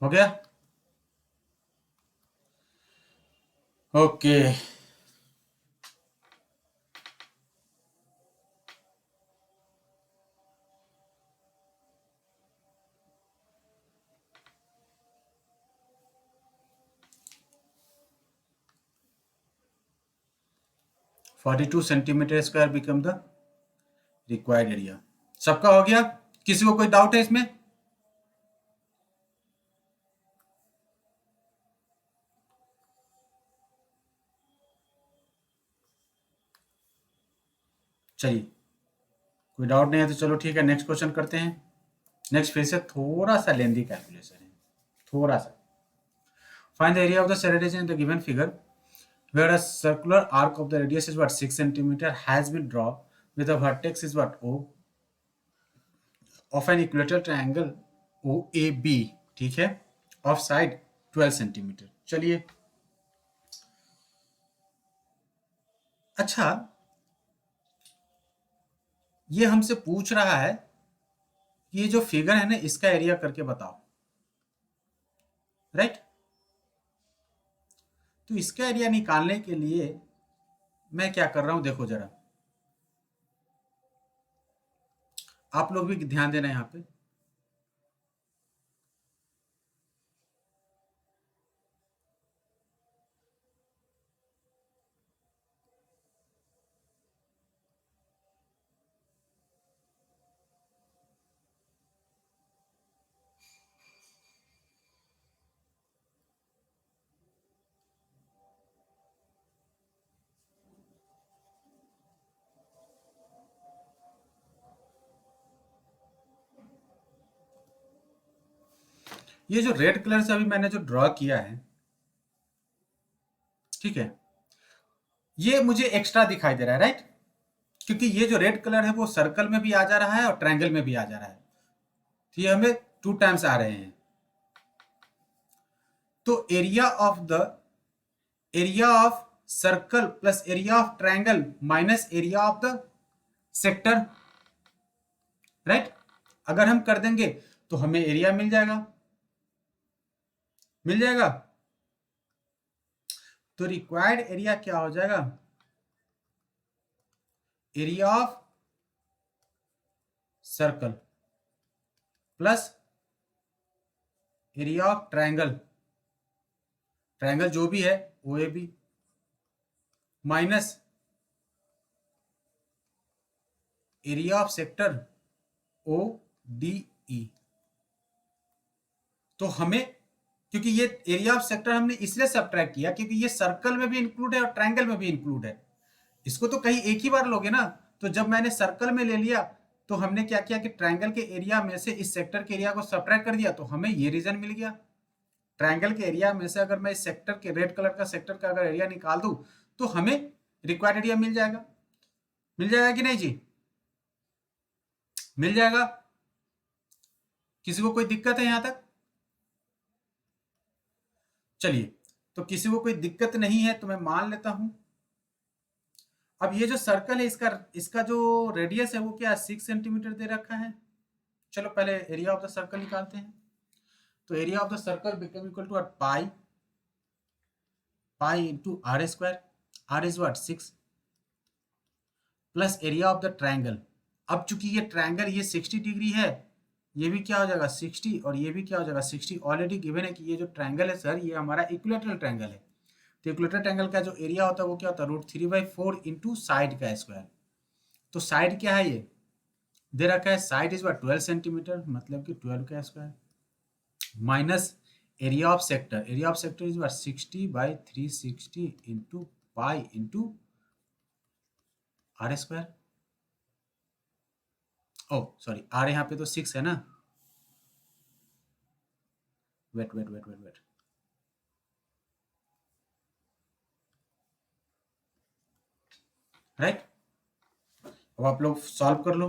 S1: हो गया, okay. $42 centimetre square become the required area. सबका हो गया, किसी को कोई डाउट है इसमें? चलिए कोई डाउट नहीं है तो चलो ठीक है, नेक्स्ट क्वेश्चन करते हैं। नेक्स्ट फिर से थोड़ा सा लेंदी कैलकुलेशन है, थोड़ा सा। Find the area of the shaded region in the given figure where a circular arc of the radius is what 6 centimeter has been drawn with a vertex is what O of an equilateral triangle O A B, ठीक है, of side 12 centimetre. चलिए, अच्छा ये हमसे पूछ रहा है कि ये जो फिगर है ना इसका एरिया करके बताओ, राइट। तो इसका एरिया निकालने के लिए मैं क्या कर रहा हूं, देखो जरा, आप लोग भी ध्यान देना यहां पे। ये जो रेड कलर से अभी मैंने जो ड्रॉ किया है, ठीक है, ये मुझे एक्स्ट्रा दिखाई दे रहा है, राइट, क्योंकि ये जो रेड कलर है वो सर्कल में भी आ जा रहा है और ट्रायंगल में भी आ जा रहा है, तो ये हमें 2 टाइम्स आ रहे हैं। तो area of circle plus area of triangle minus area of the sector, right. अगर हम कर देंगे तो हमें एरिया मिल जाएगा, मिल जाएगा। तो रिक्वायर्ड एरिया क्या हो जाएगा, area of circle plus area of triangle, triangle जो भी है O A B, minus area of sector O D E. तो हमें, क्योंकि ये एरिया ऑफ सेक्टर हमने इसलिए सब्ट्रैक्ट किया क्योंकि ये सर्कल में भी इंक्लूड है और ट्रायंगल में भी इंक्लूड है। इसको तो कहीं एक ही बार लोगे ना, तो जब मैंने सर्कल में ले लिया तो हमने क्या किया कि ट्रायंगल के एरिया में से इस सेक्टर के एरिया को सब्ट्रैक्ट कर दिया, तो हमें ये रीजन मिल गया। ट्रायंगल के एरिया में से अगर मैं इस सेक्टर के रेड कलर का सेक्टर का अगर एरिया निकाल दूं तो हमें रिक्वायर्ड एरिया मिल जाएगा। मिल जाएगा कि नहीं जी, मिल जाएगा। किसी को कोई दिक्कत है यहां तक? चलिए, तो किसी को कोई दिक्कत नहीं है तो मैं मान लेता हूं। अब ये जो सर्कल है इसका इसका जो रेडियस है वो क्या 6 सेंटीमीटर दे रखा है। चलो पहले एरिया ऑफ द सर्कल निकालते हैं। तो area of the circle become equal to pi, pi into r square, r is what 6, plus area of the triangle. अब चूंकि ये ट्रायंगल ये 60 डिग्री है, ये भी क्या हो जाएगा 60 और ये भी क्या हो जाएगा 60। ऑलरेडी गिवन है कि ये जो ट्रायंगल है सर ये हमारा इक्विलेटरल ट्रायंगल है। तो इक्विलेटरल ट्रायंगल का जो एरिया होता है वो क्या होता है √3/4 इंटू साइड का स्क्वायर। तो साइड क्या है ये दे रखा है, साइड इज व्हाट 12 सेंटीमीटर, मतलब कि 12 का square, minus area of sector, area of sector is what 60/360 into pi into r square. Oh sorry, r यहाँ पे तो 6 है ना, wait wait wait wait wait, right. अब आप लोग सॉल्व कर लो,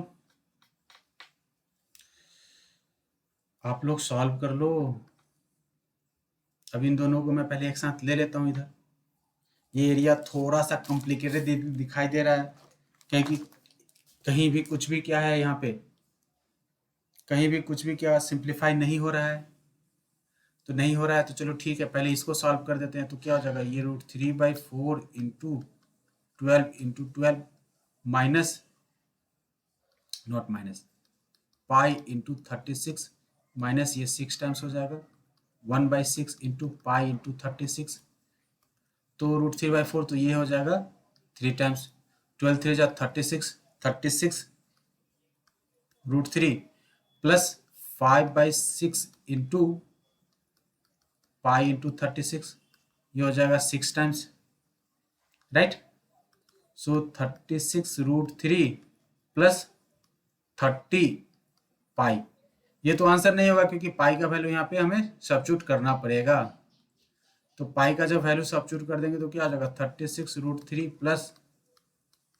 S1: आप लोग सॉल्व कर लो। अब इन दोनों को मैं पहले एक साथ ले लेता हूँ इधर। ये एरिया थोड़ा सा कॉम्प्लिकेटेड दिखाई दे रहा है क्योंकि कहीं भी कुछ भी क्या है यहाँ पे, कहीं भी कुछ भी क्या सिंप्लीफाई नहीं हो रहा है। तो नहीं हो रहा है तो चलो ठीक है, पहले इसको सॉल्व कर देते हैं। तो क्या हो जाएगा ये √3/4 into 12 minus, not minus, pi into 36 minus ये 6 टाइम्स हो जाएगा 1/6 इंटू पाई इंटू 36। तो √3/4 तो ये हो जाएगा 3 टाइम्स, 12 3 जा 36 √3 प्लस 5/6 इंटू पाई इंटू 36, ये हो जाएगा 6 टाइम्स, राइट। सो 36√3 प्लस 30 पाई। ये तो आंसर नहीं होगा क्योंकि पाई का वैल्यू यहाँ पे हमें सब्स्टिट्यूट करना पड़ेगा। तो पाई का जब वैल्यू सब्स्टिट्यूट कर देंगे तो क्या आ जाएगा 36√3 प्लस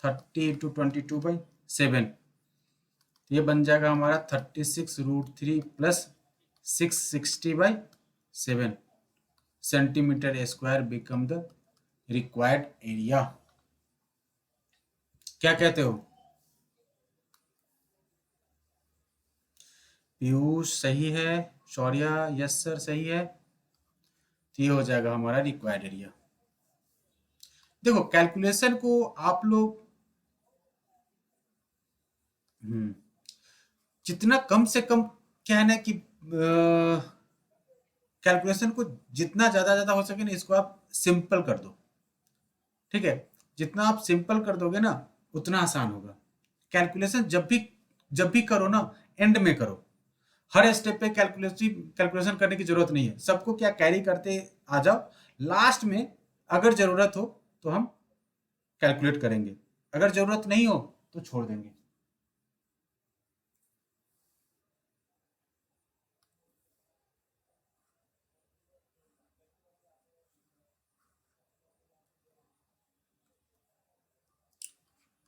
S1: 30 इंटू 22/7। ये बन जाएगा हमारा 36√3 plus 660/7 centimetre square become the required area. क्या कहते हो पीयूष? सही है। शौर्या? यस सर सही है। तो ये हो जाएगा हमारा रिक्वायर्ड एरिया। देखो कैलकुलेशन को आप लोग जितना कम से कम, क्या है ना कि कैलकुलेशन को जितना ज्यादा हो सके ना, इसको आप सिंपल कर दो। ठीक है, जितना आप सिंपल कर दोगे ना उतना आसान होगा। कैलकुलेशन जब भी करो ना, एंड में करो। हर स्टेप पे कैलकुलेशन करने की जरूरत नहीं है। सबको क्या कैरी करते आ जाओ, लास्ट में अगर जरूरत हो तो हम कैलकुलेट करेंगे, अगर जरूरत नहीं हो तो छोड़ देंगे।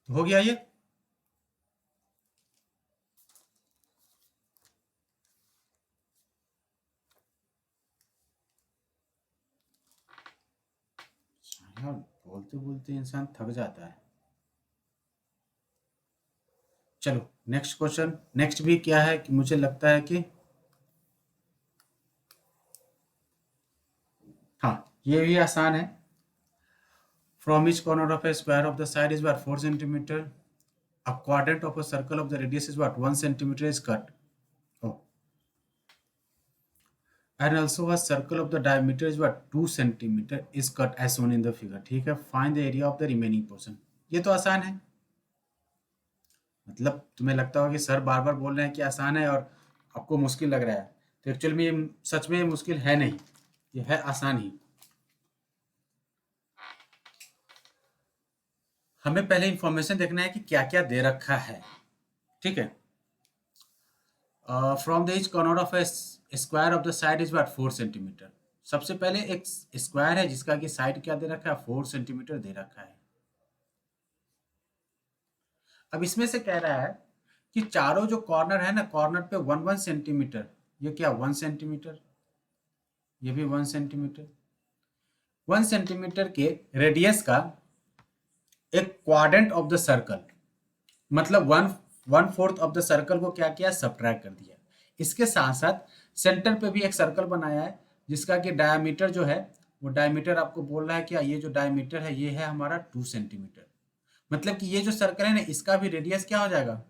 S1: तो हो गया ये। यार बोलते बोलते इंसान थक जाता है। चलो नेक्स्ट क्वेश्चन। नेक्स्ट भी क्या है कि मुझे लगता है कि हाँ ये भी आसान है। From each corner of a square of the side is what 4 centimeter. A quadrant of a circle of the radius is what 1 centimeter is cut. Oh. And also a circle of the diameter is what 2 centimeter is cut as shown in the figure. ठीक है, find the area of the remaining portion. ये तो आसान है। मतलब तुम्हें लगता होगा कि सर बार बार बोल रहे हैं कि आसान है और आपको मुश्किल लग रहा है, तो एक्चुअल में ये सच में मुश्किल है नहीं, ये है आसान ही। हमें पहले इंफॉर्मेशन देखना है कि क्या क्या दे रखा है। ठीक है, from the each corner of a square of the side is what 4 centimetre. सबसे पहले एक स्क्वायर है जिसका कि साइड क्या दे रखा है 4 सेंटीमीटर दे रखा है। अब इसमें से कह रहा है कि चारों जो कॉर्नर है ना, कॉर्नर पे 1 सेंटीमीटर, ये क्या 1 सेंटीमीटर, ये भी 1 सेंटीमीटर, 1 सेंटीमीटर के रेडियस का एक क्वाड्रेंट ऑफ द सर्कल, मतलब 1/4 ऑफ द सर्कल को क्या किया, सब्ट्रैक्ट कर दिया। इसके साथ साथ सेंटर पे भी एक सर्कल बनाया है जिसका कि डायमीटर जो है, वो डायमीटर आपको बोल रहा है क्या, ये जो डायमीटर है ये है हमारा 2 सेंटीमीटर। मतलब कि ये जो सर्कल है ना, इसका भी रेडियस क्या हो जाएगा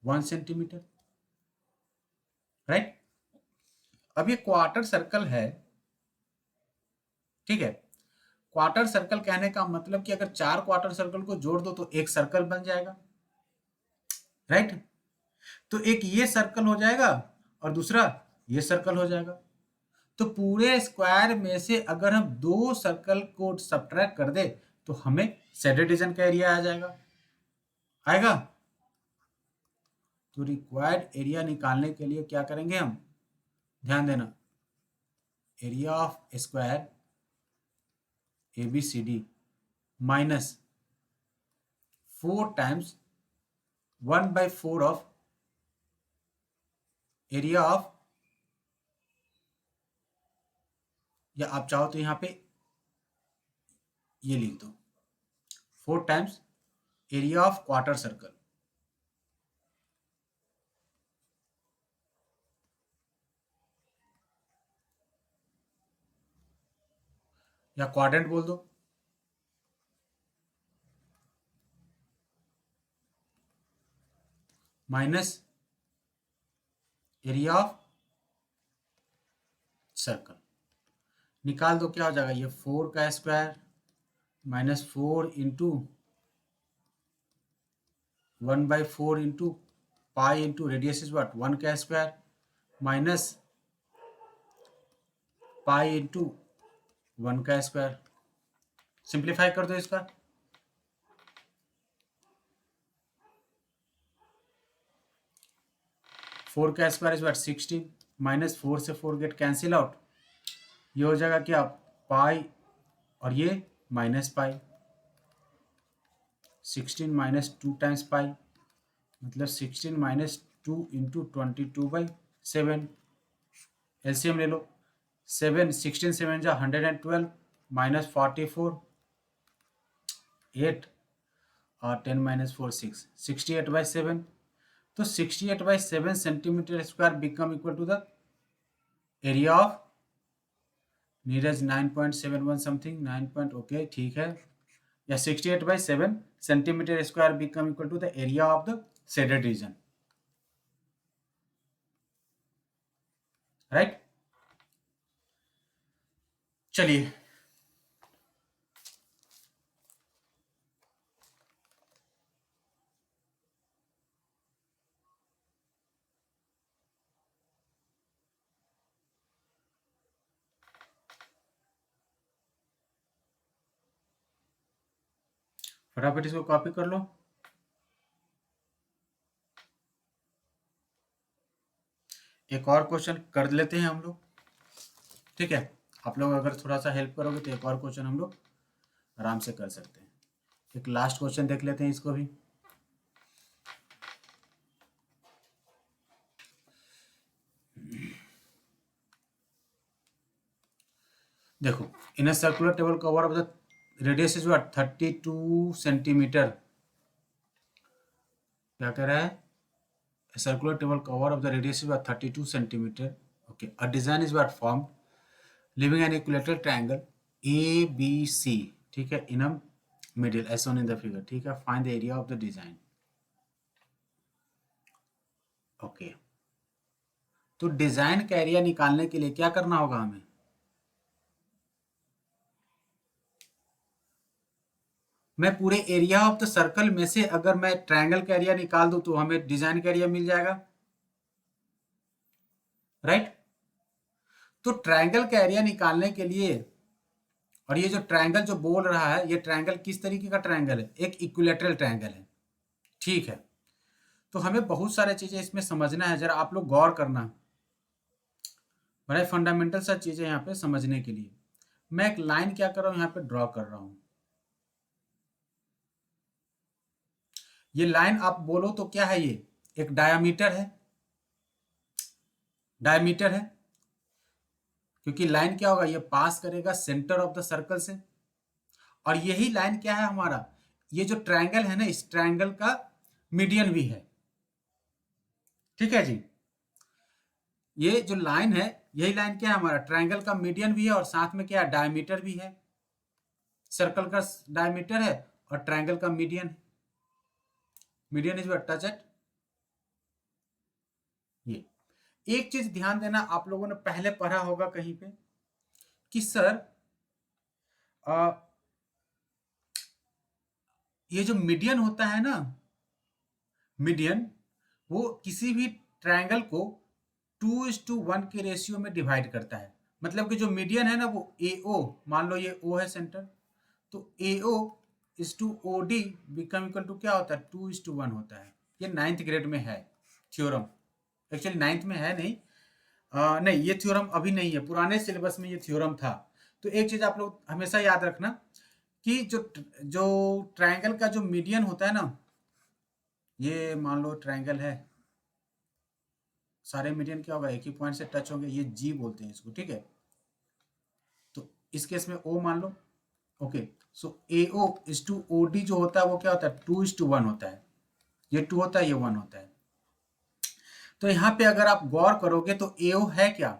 S1: 1 सेंटीमीटर। राइट। अब ये क्वार्टर सर्कल है। ठीक है, क्वार्टर सर्कल कहने का मतलब कि अगर 4 क्वार्टर सर्कल को जोड़ दो तो एक सर्कल बन जाएगा। राइट। तो एक ये सर्कल हो जाएगा और दूसरा ये सर्कल हो जाएगा। तो पूरे स्क्वायर में से अगर हम 2 सर्कल को सब्ट्रैक्ट कर दे तो हमें सेडेड रीजन का एरिया आ जाएगा, आएगा। तो रिक्वायर्ड एरिया निकालने के लिए क्या करेंगे हम, ध्यान देना, area of square ABCD minus 4 times 1/4 of area of, या आप चाहो तो यहां पे ये लिख दो 4 times area of quarter circle, या क्वाड्रेंट बोल दो, माइनस एरिया ऑफ सर्कल। निकाल दो क्या हो जाएगा, ये 4 का square minus 4 into 1/4 into pi into radius is what 1 का स्क्वायर माइनस पाई इंटू 1 का स्क्वायर। सिंप्लीफाई कर दो इसका, फोर का स्क्वायर इज व्हाट 16 माइनस 4 से 4 गेट कैंसिल आउट, ये हो जाएगा क्या पाई और ये माइनस पाई, 16 माइनस 2 टाइम्स पाई, मतलब 16 माइनस 2 इंटू 22/7 एलसीएम ले लो, 7 16 7 जा 112 माइनस 44 8 और 10 माइनस 4 6 68/7। तो 68/7 centimetre square become equal to the area of नीरज 9.71 समथिंग 9 पॉइंट, ओके ठीक है, या 68/7 centimetre square become equal to the area of the shaded region, right. चलिए फटाफट इसको कॉपी कर लो। एक और क्वेश्चन कर लेते हैं हम लोग, ठीक है। आप लोग अगर थोड़ा सा हेल्प करोगे तो एक और क्वेश्चन हम लोग आराम से कर सकते हैं। एक लास्ट क्वेश्चन देख लेते हैं इसको भी। देखो, in a circular table cover of the radius is what 32 centimetre. क्या कह रहा है, circular table cover of the radius is what 32 centimetre, okay. A design is what form living an equilateral triangle A B C, ठीक है, in a middle as shown in the figure, ठीक है। Find the area of the design, okay. तो design का एरिया निकालने के लिए क्या करना होगा हमें, मैं पूरे एरिया ऑफ द सर्कल में से अगर मैं ट्रायंगल का एरिया निकाल दूं तो हमें डिजाइन का एरिया मिल जाएगा, राइट। तो ट्रायंगल का एरिया निकालने के लिए, और ये जो ट्रायंगल जो बोल रहा है, ये ट्रायंगल किस तरीके का ट्रायंगल है, एक इक्विलेटरल ट्रायंगल है, ठीक है। तो हमें बहुत सारे चीजें इसमें समझना है, जरा आप लोग गौर करना, बड़े फंडामेंटल सा चीजें यहाँ पे समझने के लिए। मैं एक लाइन क्या कर रहा हूँ यहाँ पे ड्रॉ कर रहा हूँ, ये लाइन आप बोलो तो क्या है, ये एक डायामीटर है, डायमीटर है, क्योंकि लाइन क्या होगा, ये पास करेगा सेंटर ऑफ द सर्कल से। और यही लाइन क्या है हमारा, ये जो ट्रायंगल है ना, इस ट्रायंगल का मीडियन भी है, ठीक है जी। ये जो लाइन है, यही लाइन क्या है हमारा, ट्रायंगल का मीडियन भी है, और साथ में क्या है, डायमीटर भी है। सर्कल का डायमीटर है और ट्रायंगल का median, median is what touch eight. ये एक चीज ध्यान देना, आप लोगों ने पहले पढ़ा होगा कहीं पे कि सर ये जो मीडियन होता है ना, मीडियन, वो किसी भी ट्रायंगल को 2:1 के रेशियो में डिवाइड करता है। मतलब कि जो मीडियन है ना, वो AO, मान लो ये O है सेंटर, तो AO is to OD become equal to क्या होता है, 2:1 होता है। ये 9th ग्रेड में है थ्योरम, एक्चुअली 9th में है नहीं, नहीं ये थ्योरम अभी नहीं है, पुराने सिलेबस में ये थ्योरम था। तो एक चीज आप लोग हमेशा याद रखना कि जो जो ट्रायंगल का जो मीडियन होता है ना, ये मान लो ट्रायंगल है, सारे मीडियन क्या होगा, एक ही पॉइंट से टच होंगे, ये G बोलते हैं इसको, ठीक है। तो इस केस में O मान लो, okay. So AO is to OD जो होता है वो क्या होता है, 2:1 होता है। ये 2 होता है, ये 1 होता है। तो यहाँ पे अगर आप गौर करोगे तो AO है क्या,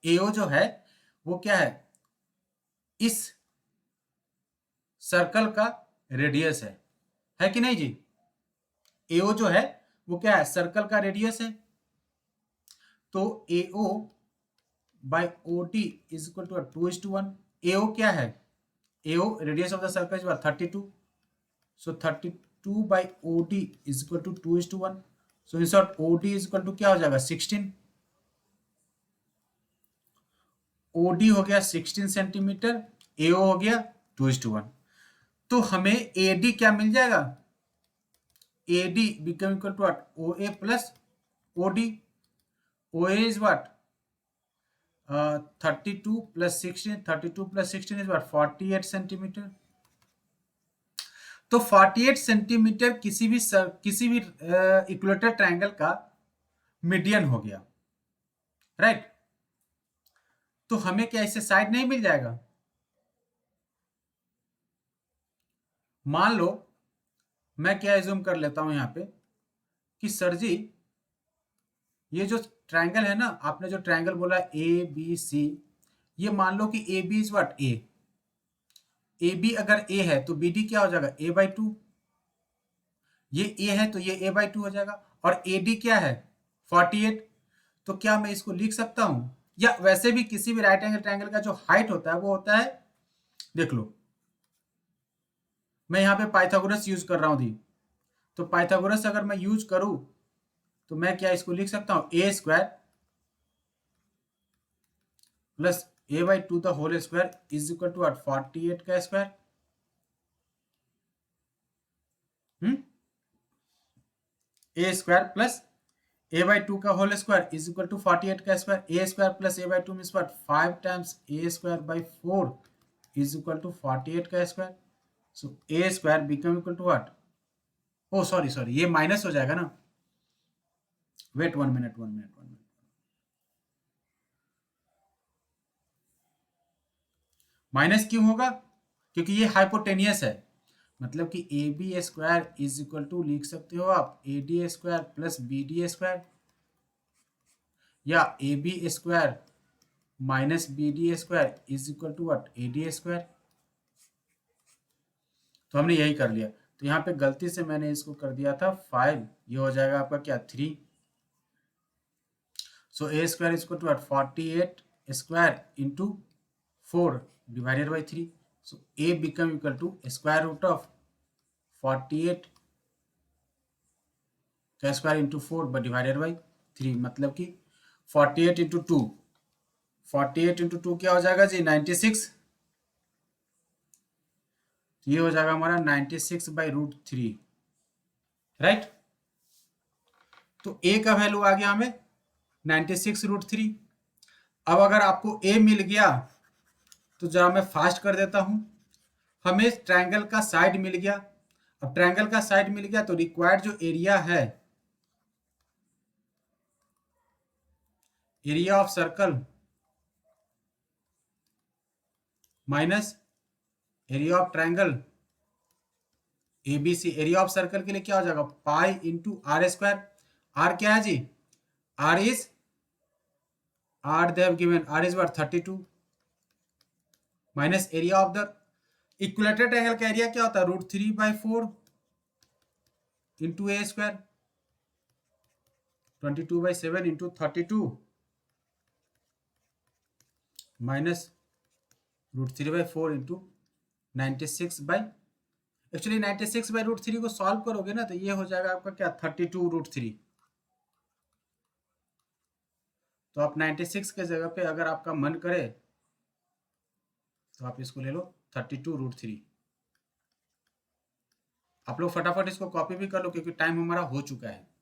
S1: AO जो है वो क्या है, इस सर्कल का रेडियस है कि नहीं जी। AO जो है वो क्या है, सर्कल का रेडियस है। तो AO by OD is equal to 2:1। AO क्या है, AO radius of the circle is 32, so 32 by OD is equal to 2:1। So in short OD is equal to क्या हो जाएगा, 16। OD हो गया 16 सेंटीमीटर, AO हो गया 2:1। तो हमें AD क्या मिल जाएगा, AD become equal to what, OA plus OD। OA is what, 32 plus 16, 32 plus 16 is what, 48 centimetre. तो 48 सेंटीमीटर किसी भी इक्विलेटरल ट्रायंगल का मीडियन हो गया, राइट। तो हमें क्या इससे साइड नहीं मिल जाएगा? मान लो मैं क्या एज्यूम कर लेता हूं यहां पे कि सर जी ये जो ट्रायंगल है ना, आपने जो ट्रायंगल बोला ए बी सी, ये मान लो कि A B is what A B अगर ए है तो बी डी क्या हो जाएगा a/2, ये ए है तो ये a/2 हो जाएगा, और ए डी क्या है 48। तो क्या मैं इसको लिख सकता हूं, या वैसे भी किसी भी राइट एंगल ट्रायंगल का जो हाइट होता है वो होता है, देख लो मैं यहाँ पे पाइथागोरस यूज कर रहा हूँ दी, तो पाइथागोरस अगर मैं यूज करूं तो मैं क्या इसको लिख सकता हूं a² plus a/2 the whole square is equal to 48 का स्क्वायर। a² प्लस a/2 का whole square is equal to 48 का square. a² plus a/2 means what 5 times a²/4 is equal to 48 का square. So a² become equal to what, oh sorry ये minus हो जाएगा ना, wait 1 minute minus क्यों होगा? क्योंकि ये हाइपोटेनियस है, मतलब कि A B square is equal to लिख सकते हो आप A D square plus B D square, या A B square minus B D square is equal to what A D square. तो हमने यही कर लिया, तो यहाँ पे गलती से मैंने इसको कर दिया था 5, ये हो जाएगा आपका क्या 3। So A square is equal to 48 square into 4 divided by 3. So a become equal to square root of 48 का square into 4 but divided by 3, मतलब कि 48 इंटू 2, 48 इंटू 2 क्या हो जाएगा जी 96, ये हो जाएगा हमारा 96/√3, राइट। तो a का वैल्यू आ गया हमें 96√3। अब अगर आपको a मिल गया तो जरा मैं फास्ट कर देता हूं, हमें ट्रायंगल का साइड मिल गया। अब ट्रायंगल का साइड मिल गया तो रिक्वायर्ड जो एरिया है, area of circle minus area of triangle ABC, area of circle के लिए क्या हो जाएगा पाई इंटू r²। r क्या है जी, r is r they have given r is what 32 minus area of the equilateral triangle का area क्या होता है √3/4 into a² 22/7 into 32 minus √3/4 into 96 actually 96/√3 को सॉल्व करोगे ना तो ये हो जाएगा आपका क्या 32√3। तो आप 96 के जगह पे अगर आपका मन करे तो आप इसको ले लो 32√3। आप लोग फटाफट इसको कॉपी भी कर लो क्योंकि टाइम हमारा हो चुका है।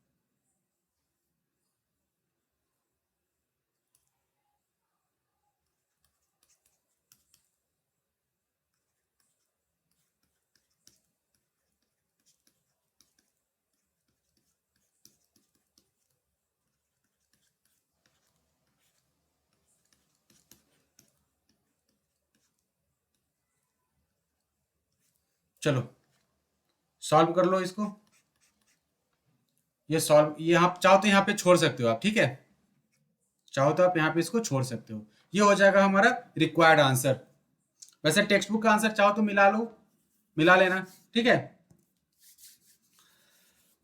S1: चलो सॉल्व कर लो इसको, ये सॉल्व, ये आप चाहो तो यहाँ पे छोड़ सकते हो आप, ठीक है, चाहो तो आप यहाँ पे इसको छोड़ सकते हो। ये हो जाएगा हमारा रिक्वायर्ड आंसर। वैसे टेक्स्ट बुक का आंसर चाहो तो मिला लो, मिला लेना, ठीक है।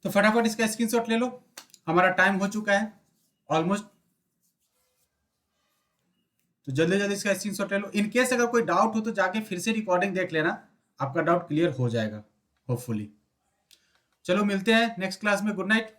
S1: तो फटाफट इसका स्क्रीनशॉट ले लो, हमारा टाइम हो चुका है ऑलमोस्ट, तो जल्दी जल्दी इसका स्क्रीनशॉट ले लो। इन केस अगर कोई डाउट हो तो जाके फिर से रिकॉर्डिंग देख लेना, आपका डाउट क्लियर हो जाएगा होपफुली। चलो मिलते हैं नेक्स्ट क्लास में, गुड नाइट।